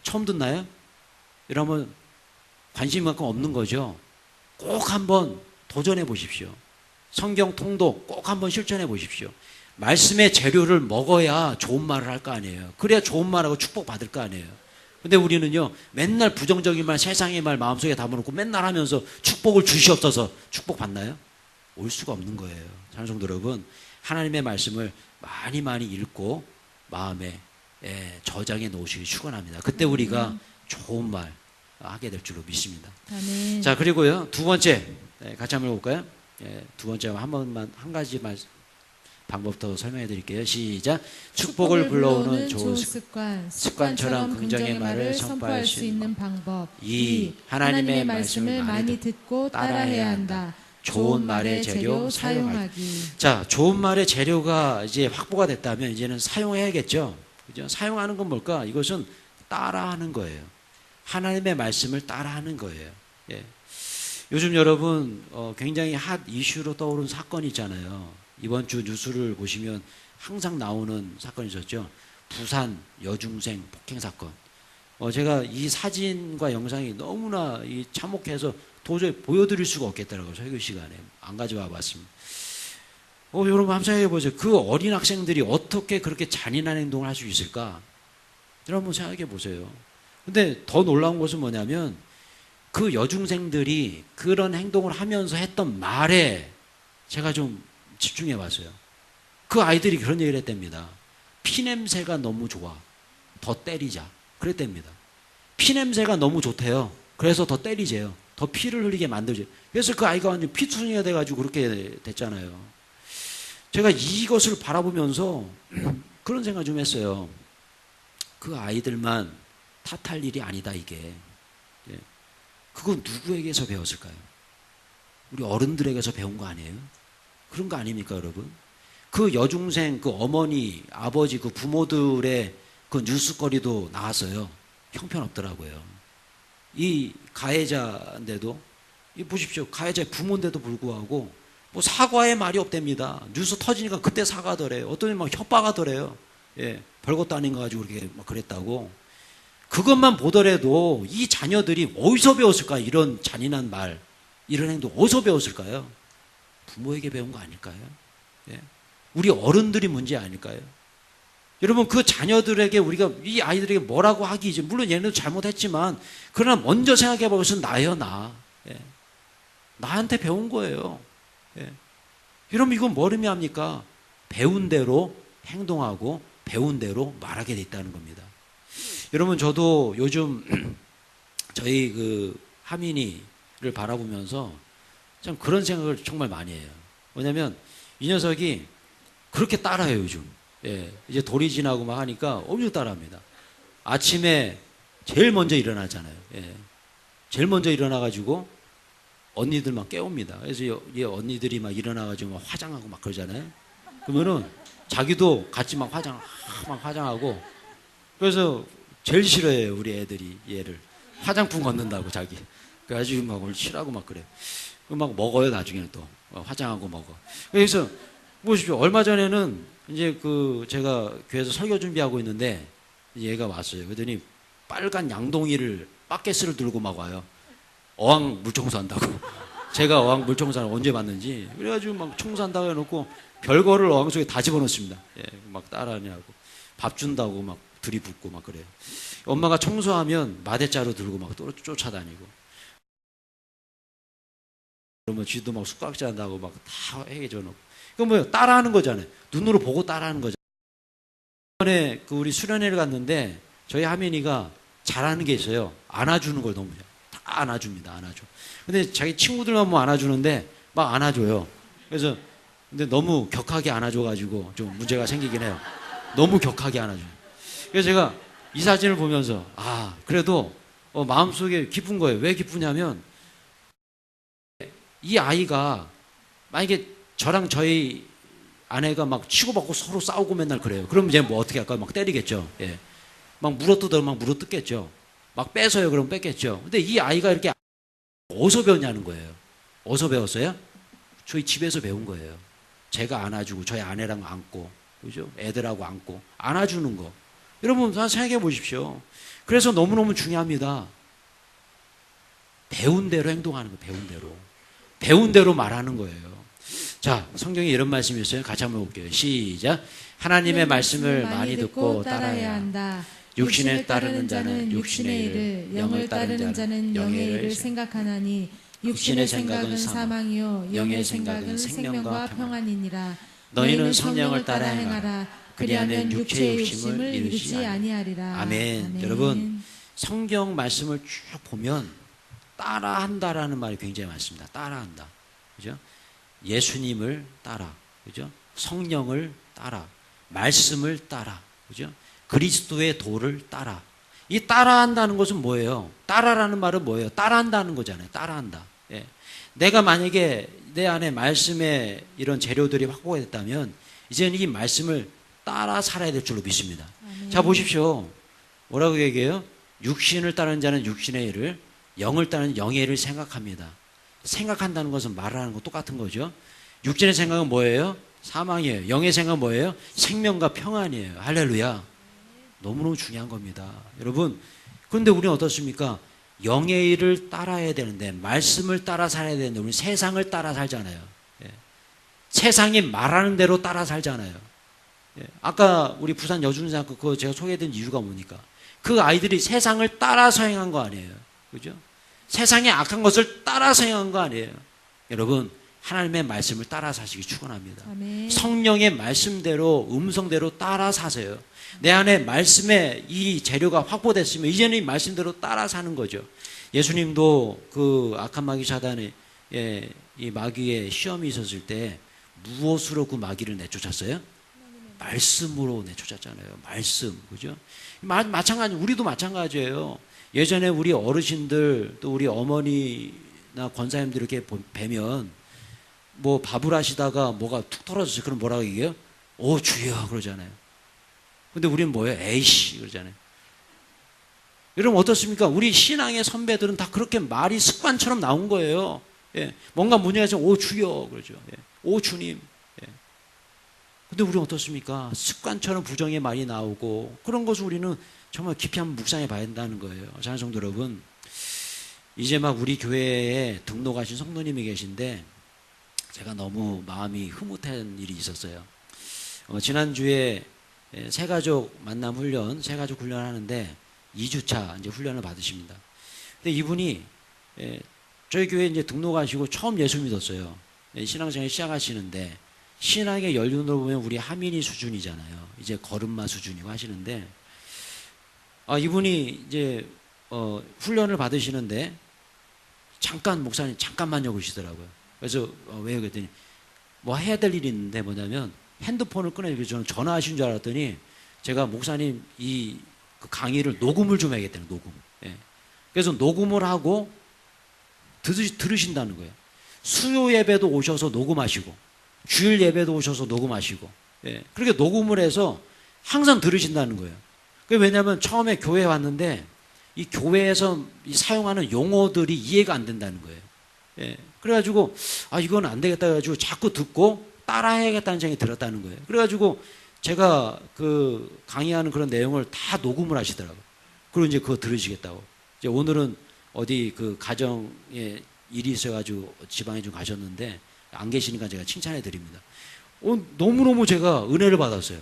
처음 듣나요? 여러분, 관심만큼 없는 거죠? 꼭 한번 도전해 보십시오. 성경 통독 꼭 한번 실천해 보십시오. 말씀의 재료를 먹어야 좋은 말을 할 거 아니에요. 그래야 좋은 말하고 축복 받을 거 아니에요. 근데 우리는요, 맨날 부정적인 말, 세상의 말 마음속에 담아놓고 맨날 하면서 축복을 주시옵소서, 축복 받나요? 올 수가 없는 거예요. 찬송도 여러분, 하나님의 말씀을 많이 읽고 마음에 저장해 놓으시기 축원합니다. 그때 우리가 좋은 말 하게 될 줄로 믿습니다. 아멘. 자, 그리고요, 두 번째, 같이 한번 해볼까요? 두 번째 한 가지 방법부터 설명해 드릴게요. 시작. 축복을 불러오는 좋은 습관처럼 긍정의 말을 선포할 수 있는 방법. 2. 하나님의 말씀을 많이 듣고 따라해야 한다. 좋은 말의 재료 사용하기. 자, 좋은 말의 재료가 이제 확보가 됐다면 이제는 사용해야겠죠. 그죠? 사용하는 건 뭘까? 이것은 따라하는 거예요. 하나님의 말씀을 따라하는 거예요. 예. 요즘 여러분 굉장히 핫 이슈로 떠오른 사건이 있잖아요. 이번 주 뉴스를 보시면 항상 나오는 사건이 있었죠. 부산 여중생 폭행 사건. 제가 이 사진과 영상이 너무나 참혹해서 도저히 보여드릴 수가 없겠더라고요. 설교 시간에 안 가져와 봤습니다. 여러분 한번 생각해 보세요. 그 어린 학생들이 어떻게 그렇게 잔인한 행동을 할 수 있을까? 여러분 생각해 보세요. 근데 더 놀라운 것은 뭐냐면 그 여중생들이 그런 행동을 하면서 했던 말에 제가 좀 집중해 봤어요. 그 아이들이 그런 얘기를 했답니다. 피냄새가 너무 좋아. 더 때리자. 그랬답니다. 피냄새가 너무 좋대요. 그래서 더 때리재요. 더 피를 흘리게 만들죠. 그래서 그 아이가 완전 피투성이가 돼가지고 그렇게 됐잖아요. 제가 이것을 바라보면서 그런 생각 좀 했어요. 그 아이들만 탓할 일이 아니다, 이게. 그건 누구에게서 배웠을까요? 우리 어른들에게서 배운 거 아니에요? 그런 거 아닙니까, 여러분? 그 여중생, 그 어머니, 아버지, 그 부모들의 그 뉴스거리도 나왔어요. 형편없더라고요. 이 가해자인데도, 보십시오. 가해자의 부모인데도 불구하고, 뭐 사과의 말이 없답니다. 뉴스 터지니까 그때 사과하더래요. 어떤 막 협박하더래요. 예, 별것도 아닌 거 가지고 그렇게 막 그랬다고. 그것만 보더라도 이 자녀들이 어디서 배웠을까? 이런 잔인한 말, 이런 행동 어디서 배웠을까요? 부모에게 배운 거 아닐까요? 예. 우리 어른들이 문제 아닐까요? 여러분 그 자녀들에게 우리가 이 아이들에게 뭐라고 하기 이제 물론 얘네도 잘못했지만 그러나 먼저 생각해 볼 것은 나예요, 나. 예. 나한테 배운 거예요. 예. 여러분 이건 뭘 의미합니까? 배운 대로 행동하고 배운 대로 말하게 돼 있다는 겁니다. 여러분 저도 요즘 저희 그 하민이를 바라보면서 참 그런 생각을 정말 많이 해요. 왜냐하면 이 녀석이 그렇게 따라해요 요즘. 예, 이제 돌이 지나고 막 하니까 엄청 따라합니다. 아침에 제일 먼저 일어나잖아요. 예, 제일 먼저 일어나가지고 언니들 막 깨웁니다. 그래서 얘 언니들이 막 일어나가지고 막 화장하고 막 그러잖아요. 그러면은 자기도 같이 막 화장하고 그래서 제일 싫어해요 우리 애들이 얘를. 화장품 걷는다고 자기. 그래가지고 막 오늘 싫어하고 막 그래. 막 먹어요 나중에는 또 화장하고 먹어. 그래서 보십시오. 얼마 전에는 이제 그 제가 교회에서 설교 준비하고 있는데 얘가 왔어요. 그랬더니 빨간 양동이를 바켓을 들고 막 와요. 어항 물청소한다고. 제가 어항 물청소를 언제 봤는지. 그래가지고 막 청소한다고 해놓고 별거를 어항 속에 다 집어넣습니다. 예, 막 따라하냐고. 밥 준다고 막 들이붓고 막 그래요. 엄마가 청소하면 마대자루 들고 막 쫓아다니고. 그러면 쥐도 막 숟가락질 한다고 막 다 해줘 놓고. 그건 뭐예요? 따라하는 거잖아요. 눈으로 보고 따라하는 거잖아요. 이번에 그 우리 수련회를 갔는데 저희 하민이가 잘하는 게 있어요. 안아주는 걸 너무 다 안아줍니다. 안아줘. 근데 자기 친구들만 뭐 안아주는데 막 안아줘요. 그래서 근데 너무 격하게 안아줘가지고 좀 문제가 생기긴 해요. 너무 격하게 안아줘요. 그래서 제가 이 사진을 보면서 그래도 마음속에 기쁜 거예요. 왜 기쁘냐면 이 아이가 만약에 저랑 저희 아내가 막 치고받고 서로 싸우고 맨날 그래요. 그럼 이제 뭐 어떻게 할까요? 막 때리겠죠. 예. 막 물어뜯으면 막 물어뜯겠죠. 막 뺏어요. 그럼 뺏겠죠. 근데 이 아이가 이렇게 어디서 배웠냐는 거예요. 어디서 배웠어요? 저희 집에서 배운 거예요. 제가 안아주고 저희 아내랑 안고 그죠? 애들하고 안고 안아주는 거. 여러분 생각해 보십시오. 그래서 너무너무 중요합니다. 배운 대로 행동하는 거. 배운 대로. 배운 대로 말하는 거예요. 자, 성경에 이런 말씀이 있어요. 같이 한번 볼게요. 시작. 하나님의 말씀을 많이 듣고 따라야 한다. 육신을 따르는 자는 육신의 일을, 영을 따르는 자는 영의 일을 생각하나니 육신의 생각은 사망이요 영의 생각은 생명과 평안이니라. 너희는 성령을 따라 행하라. 그리하면 육체의 욕심을 이루지 아니하리라. 아멘. 여러분 성경 말씀을 쭉 보면 따라한다라는 말이 굉장히 많습니다. 따라한다. 그죠? 예수님을 따라. 그죠? 성령을 따라, 말씀을 따라, 그죠? 그리스도의 도를 따라. 이 따라한다는 것은 뭐예요? 따라라는 말은 뭐예요? 따라한다는 거잖아요. 따라한다. 예. 내가 만약에 내 안에 말씀의 이런 재료들이 확보가 됐다면 이제는 이 말씀을 따라 살아야 될 줄로 믿습니다. 아멘. 자, 보십시오. 뭐라고 얘기해요? 육신을 따르는 자는 육신의 일을, 영을 따르는 영의 일을 생각합니다. 생각한다는 것은 말하는 거 똑같은 거죠. 육신의 생각은 뭐예요? 사망이에요. 영의 생각은 뭐예요? 생명과 평안이에요. 할렐루야. 너무너무 중요한 겁니다. 여러분, 그런데 우리는 어떻습니까? 영의 일을 따라야 되는데, 말씀을 따라 살아야 되는데, 우리는 세상을 따라 살잖아요. 예. 세상이 말하는 대로 따라 살잖아요. 예. 아까 우리 부산 여중생학교 그거 제가 소개해드린 이유가 뭡니까? 그 아이들이 세상을 따라서 행한 거 아니에요. 그죠? 세상의 악한 것을 따라서 행한 거 아니에요. 여러분, 하나님의 말씀을 따라 사시기 축원합니다. 아멘. 성령의 말씀대로, 음성대로 따라 사세요. 내 안에 말씀의 이 재료가 확보됐으면 이제는 이 말씀대로 따라 사는 거죠. 예수님도 그 악한 마귀 사단의 이 마귀의 시험이 있었을 때 무엇으로 그 마귀를 내쫓았어요? 말씀으로 내쫓았잖아요. 말씀, 그죠? 마찬가지, 우리도 마찬가지예요. 예전에 우리 어르신들 또 우리 어머니나 권사님들 이렇게 뵈면 뭐 밥을 하시다가 뭐가 툭 떨어졌어요. 그럼 뭐라고 얘기해요? 오 주여 그러잖아요. 근데 우리는 뭐예요? 에이씨 그러잖아요. 여러분 어떻습니까? 우리 신앙의 선배들은 다 그렇게 말이 습관처럼 나온 거예요. 예. 뭔가 문제가 있으면 오 주여 그러죠. 예. 오 주님. 예. 근데 우리는 어떻습니까? 습관처럼 부정의 말이 나오고 그런 것을 우리는 정말 깊이 한번 묵상해 봐야 한다는 거예요. 사랑하는 성도 여러분, 이제 막 우리 교회에 등록하신 성도님이 계신데 제가 너무 마음이 흐뭇한 일이 있었어요. 지난주에 새가족 만남 훈련, 새가족 훈련을 하는데 2주차 이제 훈련을 받으십니다. 근데 이분이 저희 교회에 이제 등록하시고 처음 예수 믿었어요. 신앙생활 시작하시는데 신앙의 연륜으로 보면 우리 하민이 수준이잖아요. 이제 걸음마 수준이고 하시는데 이분이 이제 훈련을 받으시는데 잠깐 목사님 잠깐만요 그러시더라고요. 그래서 왜요 그랬더니 뭐 해야 될 일이 있는데 뭐냐면 핸드폰을 꺼내서 저는 전화하신 줄 알았더니 제가 목사님 그 강의를 녹음을 좀 해야겠다는 녹음. 예. 그래서 녹음을 하고 들으신다는 거예요. 수요 예배도 오셔서 녹음하시고 주일 예배도 오셔서 녹음하시고 예. 그렇게 녹음을 해서 항상 들으신다는 거예요. 왜냐하면 처음에 교회에 왔는데 이 교회에서 사용하는 용어들이 이해가 안 된다는 거예요. 예. 그래가지고 이건 안 되겠다 해가지고 자꾸 듣고 따라해야겠다는 생각이 들었다는 거예요. 그래가지고 제가 그 강의하는 그런 내용을 다 녹음을 하시더라고요. 그리고 이제 그거 들으시겠다고. 이제 오늘은 어디 그 가정에 일이 있어가지고 지방에 좀 가셨는데 안 계시니까 제가 칭찬해 드립니다. 너무너무 제가 은혜를 받았어요.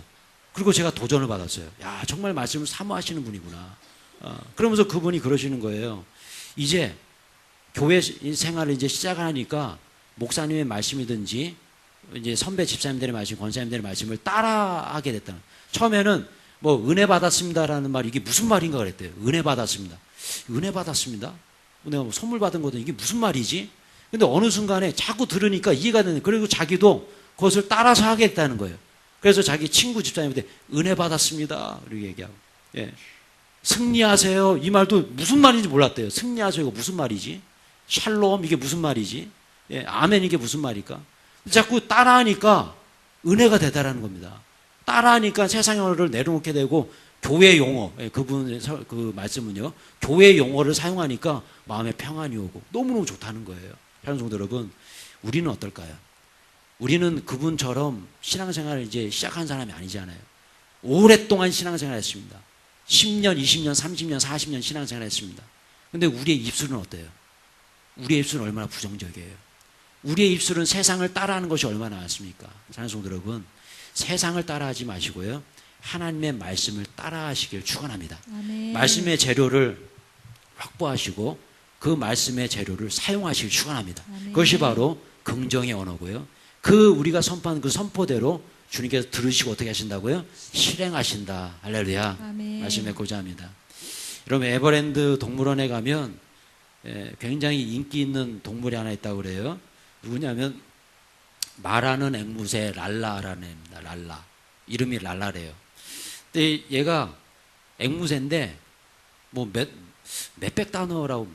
그리고 제가 도전을 받았어요. 야, 정말 말씀을 사모하시는 분이구나. 그러면서 그분이 그러시는 거예요. 이제 교회 생활을 이제 시작하니까 목사님의 말씀이든지 이제 선배 집사님들의 말씀, 권사님들의 말씀을 따라하게 됐다. 처음에는 뭐 은혜 받았습니다라는 말 이게 무슨 말인가 그랬대요. 은혜 받았습니다. 은혜 받았습니다. 내가 뭐 선물 받은 거든 이게 무슨 말이지? 근데 어느 순간에 자꾸 들으니까 이해가 되는. 그리고 자기도 그것을 따라서 하겠다는 거예요. 그래서 자기 친구 집사님한테 은혜 받았습니다. 이렇게 얘기하고. 예. 승리하세요. 이 말도 무슨 말인지 몰랐대요. 승리하세요. 이거 무슨 말이지? 샬롬 이게 무슨 말이지? 예. 아멘 이게 무슨 말일까? 자꾸 따라하니까 은혜가 되다라는 겁니다. 따라하니까 세상어를 내려놓게 되고 교회 용어, 그분의 그 말씀은요, 교회 용어를 사용하니까 마음에 평안이 오고 너무너무 좋다는 거예요. 사랑하는 성도 여러분, 우리는 어떨까요? 우리는 그분처럼 신앙생활을 이제 시작한 사람이 아니잖아요. 오랫동안 신앙생활 했습니다. 10년, 20년, 30년, 40년 신앙생활 했습니다. 근데 우리의 입술은 어때요? 우리의 입술은 얼마나 부정적이에요? 우리의 입술은 세상을 따라하는 것이 얼마나 많습니까? 사랑하는 성도 여러분, 세상을 따라하지 마시고요. 하나님의 말씀을 따라하시길 축원합니다. 아멘. 말씀의 재료를 확보하시고 그 말씀의 재료를 사용하시길 축원합니다. 아멘. 그것이 바로 긍정의 언어고요. 그 우리가 선포한 그 선포대로 주님께서 들으시고 어떻게 하신다고요? 실행하신다. 할렐루야. 아멘. 말씀 맺고자 합니다. 여러분 에버랜드 동물원에 가면 굉장히 인기 있는 동물이 하나 있다고 그래요. 누구냐면 말하는 앵무새 랄라라는 애입니다. 랄라. 이름이 랄라래요. 근데 얘가 앵무새인데 뭐 몇백 단어라고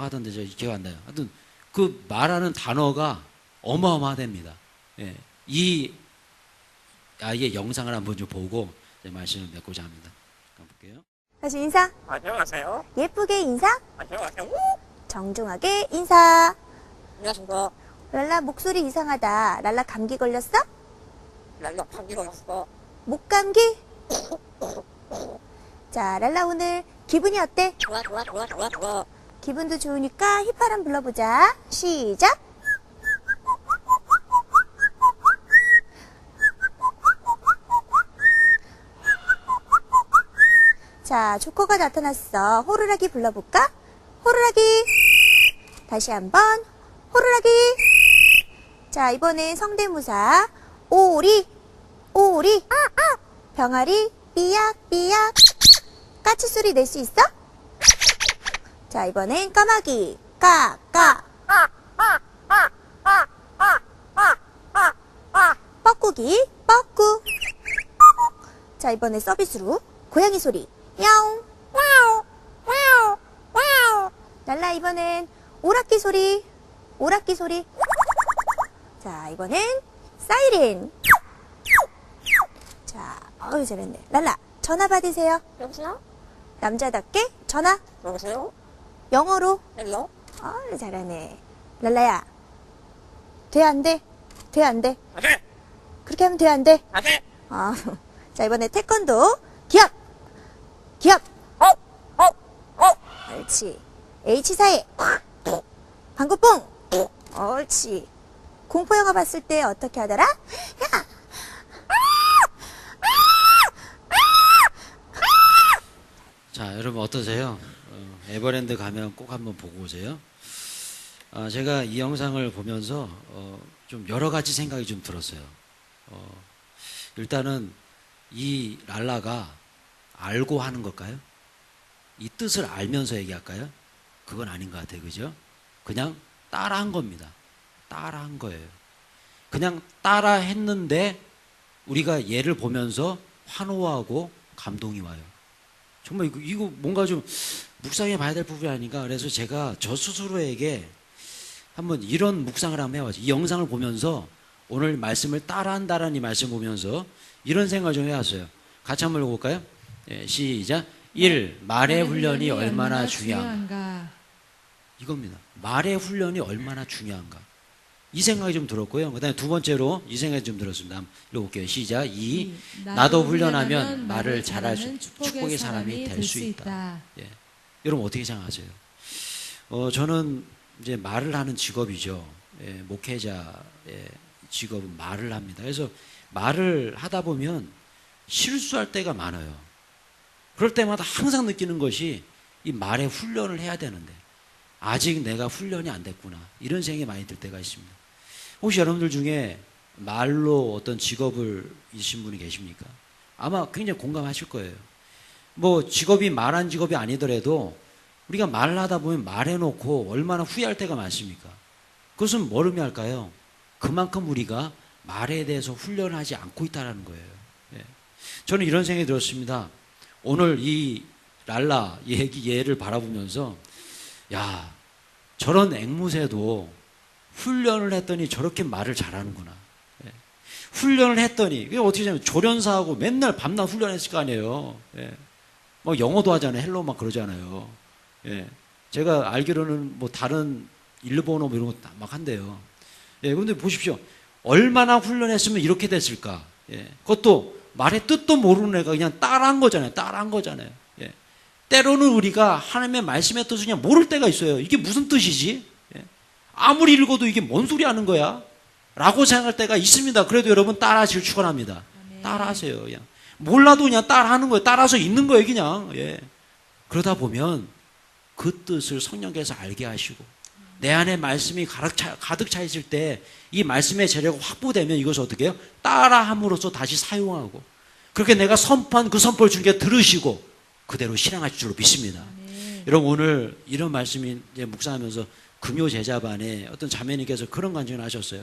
하던데 저 기억 안 나요. 하여튼 그 말하는 단어가 어마어마하답니다. 예. 이 아이의 영상을 한번 좀 보고 말씀을 맺고자 합니다. 가볼게요. 다시 인사. 안녕하세요. 예쁘게 인사. 안녕하세요. 정중하게 인사. 안녕하십니까. 랄라 목소리 이상하다. 랄라 감기 걸렸어? 랄라 감기 걸렸어. 목감기? 자, 랄라 오늘 기분이 어때? 좋아. 기분도 좋으니까 휘파람 불러보자. 시작. 자, 조커가 나타났어. 호루라기 불러볼까? 호루라기. 다시 한번 호루라기. 자, 이번엔 성대모사. 오리. 병아리. 삐약. 까치 소리 낼 수 있어? 자, 이번엔 까마귀. 까. 뻐꾸기. 뻐꾸. 자, 이번엔 서비스로 고양이 소리. 야옹. 랄라 이번엔 오락기 소리. 자, 이번엔 사이렌. 자, 어우 잘했네. 랄라 전화 받으세요. 여보세요? 남자답게 전화. 여보세요? 영어로. 헬로? 어우 잘하네. 랄라야. 돼 안 돼? 안돼. 그렇게 하면 돼 안 돼? 안돼. 자, 이번에 태권도. 기합. 옳지. H사에. 방구뽕. 옳지. 공포영화 봤을 때 어떻게 하더라? 야! 자, 여러분 어떠세요? 에버랜드 가면 꼭 한번 보고 오세요. 제가 이 영상을 보면서 좀 여러 가지 생각이 좀 들었어요. 일단은 이 랄라가 알고 하는 걸까요? 이 뜻을 알면서 얘기할까요? 그건 아닌 것 같아요. 그죠? 그냥 따라한 겁니다. 따라한 거예요. 그냥 따라 했는데 우리가 얘를 보면서 환호하고 감동이 와요. 정말 이거 뭔가 좀 묵상해 봐야 될 부분이 아닌가. 그래서 제가 저 스스로에게 한번 이런 묵상을 한번 해봤어요. 이 영상을 보면서 오늘 말씀을 따라한다라는 이 말씀 보면서 이런 생각을 좀 해왔어요. 같이 한번 읽어볼까요? 예, 시작. 1. 말의 훈련이 얼마나 중요한가. 이겁니다. 말의 훈련이 얼마나 중요한가. 이 생각이 좀 들었고요. 그 다음에 두 번째로 이 생각이 좀 들었습니다. 한번 읽어볼게요. 시작. 2. 나도 훈련하면 말을 잘할 수, 축복의 사람이 될 수 있다. 예. 여러분 어떻게 생각하세요? 저는 이제 말을 하는 직업이죠. 예, 목회자의 직업은 말을 합니다. 그래서 말을 하다 보면 실수할 때가 많아요. 그럴 때마다 항상 느끼는 것이 이 말의 훈련을 해야 되는데 아직 내가 훈련이 안 됐구나. 이런 생각이 많이 들 때가 있습니다. 혹시 여러분들 중에 말로 어떤 직업을 이신 분이 계십니까? 아마 굉장히 공감하실 거예요. 뭐 직업이 말한 직업이 아니더라도 우리가 말을 하다 보면 말해놓고 얼마나 후회할 때가 많습니까? 그것은 뭘 의미할까요? 그만큼 우리가 말에 대해서 훈련을 하지 않고 있다는 거예요. 예. 저는 이런 생각이 들었습니다. 오늘 이 랄라 얘를 바라보면서 야, 저런 앵무새도 훈련을 했더니 저렇게 말을 잘하는구나. 예. 훈련을 했더니 그게 어떻게 되냐면 조련사하고 맨날 밤낮 훈련했을 거 아니에요. 예. 뭐 영어도 하잖아요. 헬로 막 그러잖아요. 예. 제가 알기로는 뭐 다른 일본어 뭐 이런 거 막 한대요. 예. 근데 보십시오. 얼마나 훈련했으면 이렇게 됐을까. 예. 그것도 말의 뜻도 모르는 애가 그냥 따라한 거잖아요. 예. 때로는 우리가 하나님의 말씀의 뜻을 그냥 모를 때가 있어요. 이게 무슨 뜻이지? 예. 아무리 읽어도 이게 뭔 소리 하는 거야? 라고 생각할 때가 있습니다. 그래도 여러분 따라하시길 축원합니다. 따라하세요. 그냥. 몰라도 그냥 따라하는 거예요. 따라서 있는 거예요. 그냥. 예. 그러다 보면 그 뜻을 성령께서 알게 하시고 내 안에 말씀이 가득 차 있을 때 이 말씀의 재료가 확보되면 이것을 어떻게 해요? 따라함으로써 다시 사용하고 그렇게 내가 선포한 그 선포를 주님께 들으시고 그대로 실행하실 줄로 믿습니다. 여러분 오늘 이런 말씀이 이제 묵상하면서 금요 제자반에 어떤 자매님께서 그런 간증을 하셨어요.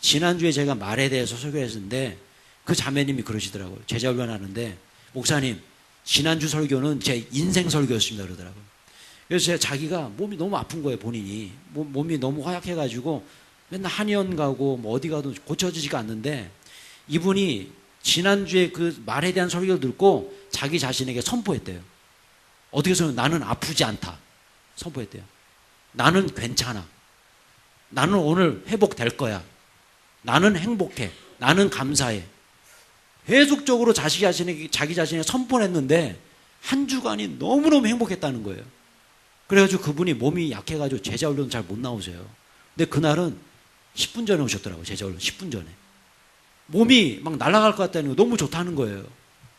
지난주에 제가 말에 대해서 설교했는데 그 자매님이 그러시더라고요. 제자 훈련하는데 목사님 지난주 설교는 제 인생 설교였습니다 그러더라고요. 그래서 자기가 몸이 너무 아픈 거예요. 본인이 몸이 너무 허약해가지고 맨날 한의원 가고 뭐 어디 가도 고쳐지지가 않는데 이분이 지난주에 그 말에 대한 설교를 듣고 자기 자신에게 선포했대요. 어떻게 해서 나는 아프지 않다 선포했대요. 나는 괜찮아. 나는 오늘 회복될 거야. 나는 행복해. 나는 감사해. 계속적으로 자기 자신에게 선포했는데 한 주간이 너무너무 행복했다는 거예요. 그래가지고 그분이 몸이 약해가지고 제자훈련 잘 못 나오세요. 근데 그날은 10분 전에 오셨더라고요. 제자훈련 10분 전에. 몸이 막 날아갈 것 같다는 거 너무 좋다는 거예요.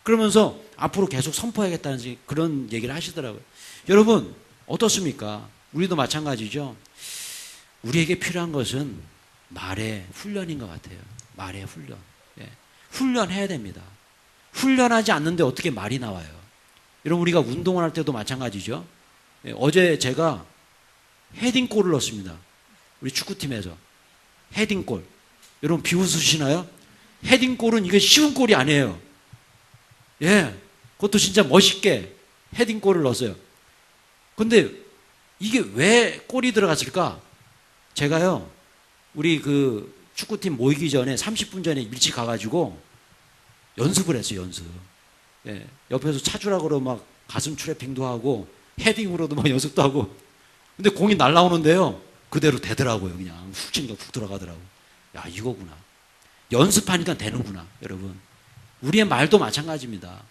그러면서 앞으로 계속 선포하겠다는 그런 얘기를 하시더라고요. 여러분 어떻습니까? 우리도 마찬가지죠. 우리에게 필요한 것은 말의 훈련인 것 같아요. 말의 훈련. 예. 훈련해야 됩니다. 훈련하지 않는데 어떻게 말이 나와요? 여러분 우리가 운동을 할 때도 마찬가지죠. 예. 어제 제가 헤딩골을 넣었습니다. 우리 축구팀에서 헤딩골. 여러분 비웃으시나요? 헤딩골은 이게 쉬운 골이 아니에요. 예, 그것도 진짜 멋있게 헤딩골을 넣었어요. 근데 이게 왜 골이 들어갔을까? 제가요, 우리 그 축구팀 모이기 전에 30분 전에 일찍 가가지고 연습을 했어요, 연습. 예, 옆에서 차주라 그러고 막 가슴 트래핑도 하고 헤딩으로도 막 연습도 하고. 근데 공이 날라오는데요, 그대로 되더라고요. 그냥 훅 치니까 훅 들어가더라고요. 야, 이거구나. 연습하니까 되는구나, 여러분. 우리의 말도 마찬가지입니다.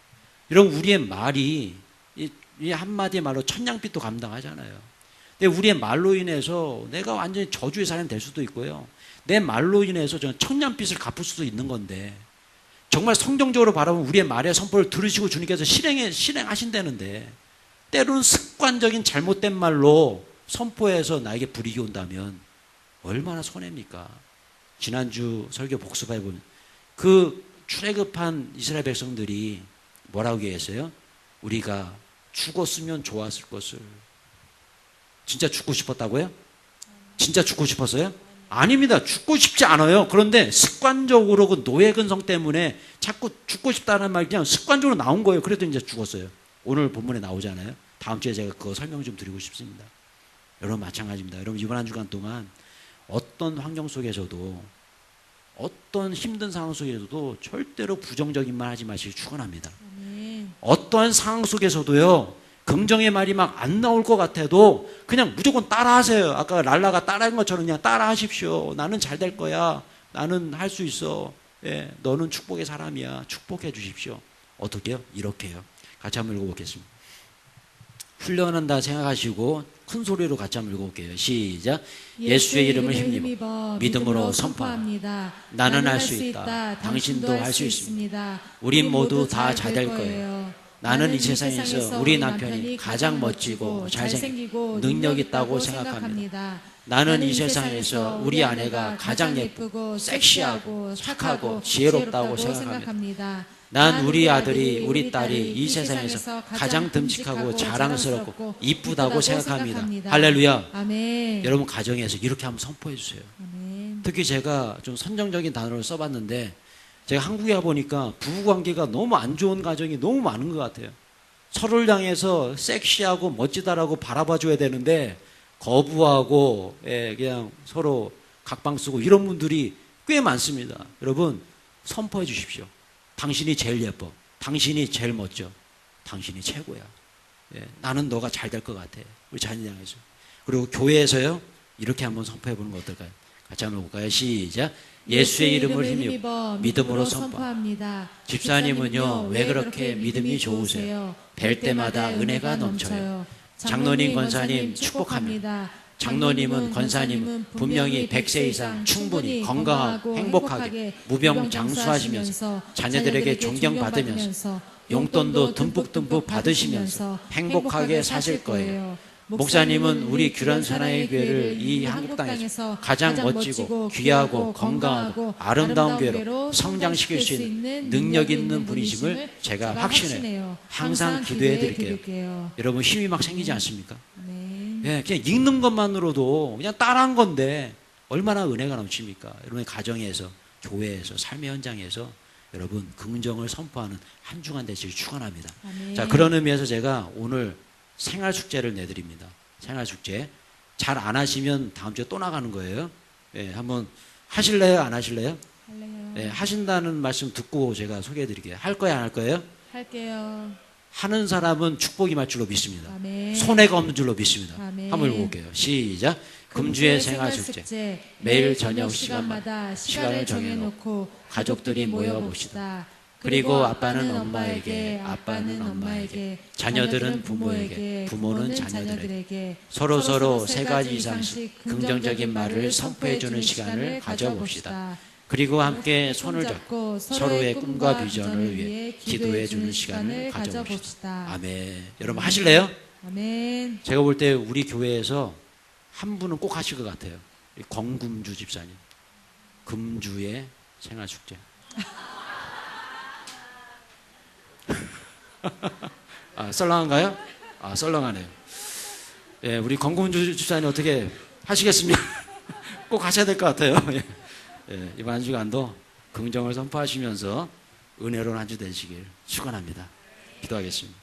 여러분, 우리의 말이 이 한마디의 말로 천냥빚도 감당하잖아요. 근데 우리의 말로 인해서 내가 완전히 저주의 사람이 될 수도 있고요. 내 말로 인해서 저는 천냥빚을 갚을 수도 있는 건데, 정말 성경적으로 바라보면 우리의 말의 선포를 들으시고 주님께서 실행하신다는데, 때로는 습관적인 잘못된 말로 선포해서 나에게 불이익이 온다면 얼마나 손해입니까? 지난주 설교 복습해보면 그 출애굽한 이스라엘 백성들이 뭐라고 얘기했어요? 우리가 죽었으면 좋았을 것을. 진짜 죽고 싶었다고요? 진짜 죽고 싶었어요? 아닙니다. 죽고 싶지 않아요. 그런데 습관적으로 그 노예 근성 때문에 자꾸 죽고 싶다는 말이 그냥 습관적으로 나온 거예요. 그래도 이제 죽었어요. 오늘 본문에 나오잖아요. 다음 주에 제가 그거 설명 좀 드리고 싶습니다. 여러분 마찬가지입니다. 여러분 이번 한 주간 동안 어떤 환경 속에서도 어떤 힘든 상황 속에서도 절대로 부정적인 말 하지 마시길 축원합니다. 어떠한 상황 속에서도요, 긍정의 말이 막 안 나올 것 같아도 그냥 무조건 따라하세요. 아까 랄라가 따라한 것처럼 그냥 따라하십시오. 나는 잘 될 거야. 나는 할 수 있어. 예, 너는 축복의 사람이야. 축복해 주십시오. 어떻게요? 이렇게요. 같이 한번 읽어보겠습니다. 훈련한다 생각하시고 큰 소리로 같이 한번 읽어볼게요. 시작. 예수의 이름을 힘입어 믿음으로 선포합니다. 나는 할 수 있다. 당신도 할 수 있습니다. 우린 모두 다 잘 될 거예요. 나는 이 세상에서 우리 남편이 가장 멋지고 잘생기고 능력 있다고 생각합니다. 나는 이 세상에서 우리 아내가 가장 예쁘고 섹시하고 착하고 지혜롭다고 생각합니다. 난 우리 아들이 우리 딸이 이 세상에서 가장 듬직하고 자랑스럽고 이쁘다고 생각합니다. 할렐루야. 아멘. 여러분 가정에서 이렇게 한번 선포해 주세요. 아멘. 특히 제가 좀 선정적인 단어를 써봤는데 제가 한국에 와보니까 부부관계가 너무 안 좋은 가정이 너무 많은 것 같아요. 서로를 향해서 섹시하고 멋지다라고 바라봐줘야 되는데 거부하고 그냥 서로 각방 쓰고 이런 분들이 꽤 많습니다. 여러분 선포해 주십시오. 당신이 제일 예뻐. 당신이 제일 멋져. 당신이 최고야. 예, 나는 너가 잘 될 것 같아. 우리 자녀 향해서. 그리고 교회에서요. 이렇게 한번 선포해 보는 거 어떨까요? 같이 한번 볼까요? 시작. 예수의 이름을 힘입어 믿음으로 선포합니다. 집사님은요. 왜 그렇게 믿음이 좋으세요? 뵐 때마다 은혜가 넘쳐요. 장로님, 권사님 축복합니다. 장로님은 권사님은 분명히 100세 이상 충분히 건강하고 행복하게 무병장수하시면서 자녀들에게 존경받으면서 용돈도 듬뿍듬뿍 받으시면서 행복하게 사실 거예요. 목사님은 우리 규란 사나이 교회를 이 한국 땅에서 가장 멋지고 귀하고 건강하고 아름다운 교회로 성장시킬 수 있는 능력 있는 분이심을 제가 확신해요. 항상 기도해 드릴게요. 여러분 힘이 막 생기지 않습니까? 예, 그냥 읽는 것만으로도 그냥 따라한 건데 얼마나 은혜가 넘칩니까? 여러분의 가정에서, 교회에서, 삶의 현장에서 여러분 긍정을 선포하는 한 주간 되시길 축원합니다. 아멘. 자, 그런 의미에서 제가 오늘 생활 숙제를 내드립니다. 생활 숙제. 잘 안 하시면 다음 주에 또 나가는 거예요. 예, 한번 하실래요? 안 하실래요? 할래요. 예, 하신다는 말씀 듣고 제가 소개해 드릴게요. 할 거예요? 안 할 거예요? 할게요. 하는 사람은 축복이 말 줄로 믿습니다. 아멘. 손해가 없는 줄로 믿습니다. 아멘. 한번 읽어볼게요. 시작. 금주의 생활 숙제. 매일 저녁 시간마다 시간을 정해놓고 가족들이 모여봅시다. 그리고 아빠는 엄마에게, 아빠는 엄마에게, 자녀들은 부모에게, 부모는 자녀들에게 서로 세 가지 이상씩 긍정적인 말을 선포해주는 시간을 가져봅시다. 그리고 함께 손을 잡고 서로의 꿈과 비전을 위해 기도해주는 시간을 가져봅시다. 아멘. 여러분 하실래요? 아멘. 제가 볼 때 우리 교회에서 한 분은 꼭 하실 것 같아요. 권금주 집사님. 금주의 생활 숙제. 아, 썰렁한가요? 아, 썰렁하네요. 예, 우리 권금주 집사님 어떻게 하시겠습니까? 꼭 하셔야 될 것 같아요. 예, 예, 이번 한 주간도 긍정을 선포하시면서 은혜로운 한 주 되시길 축원합니다. 기도하겠습니다.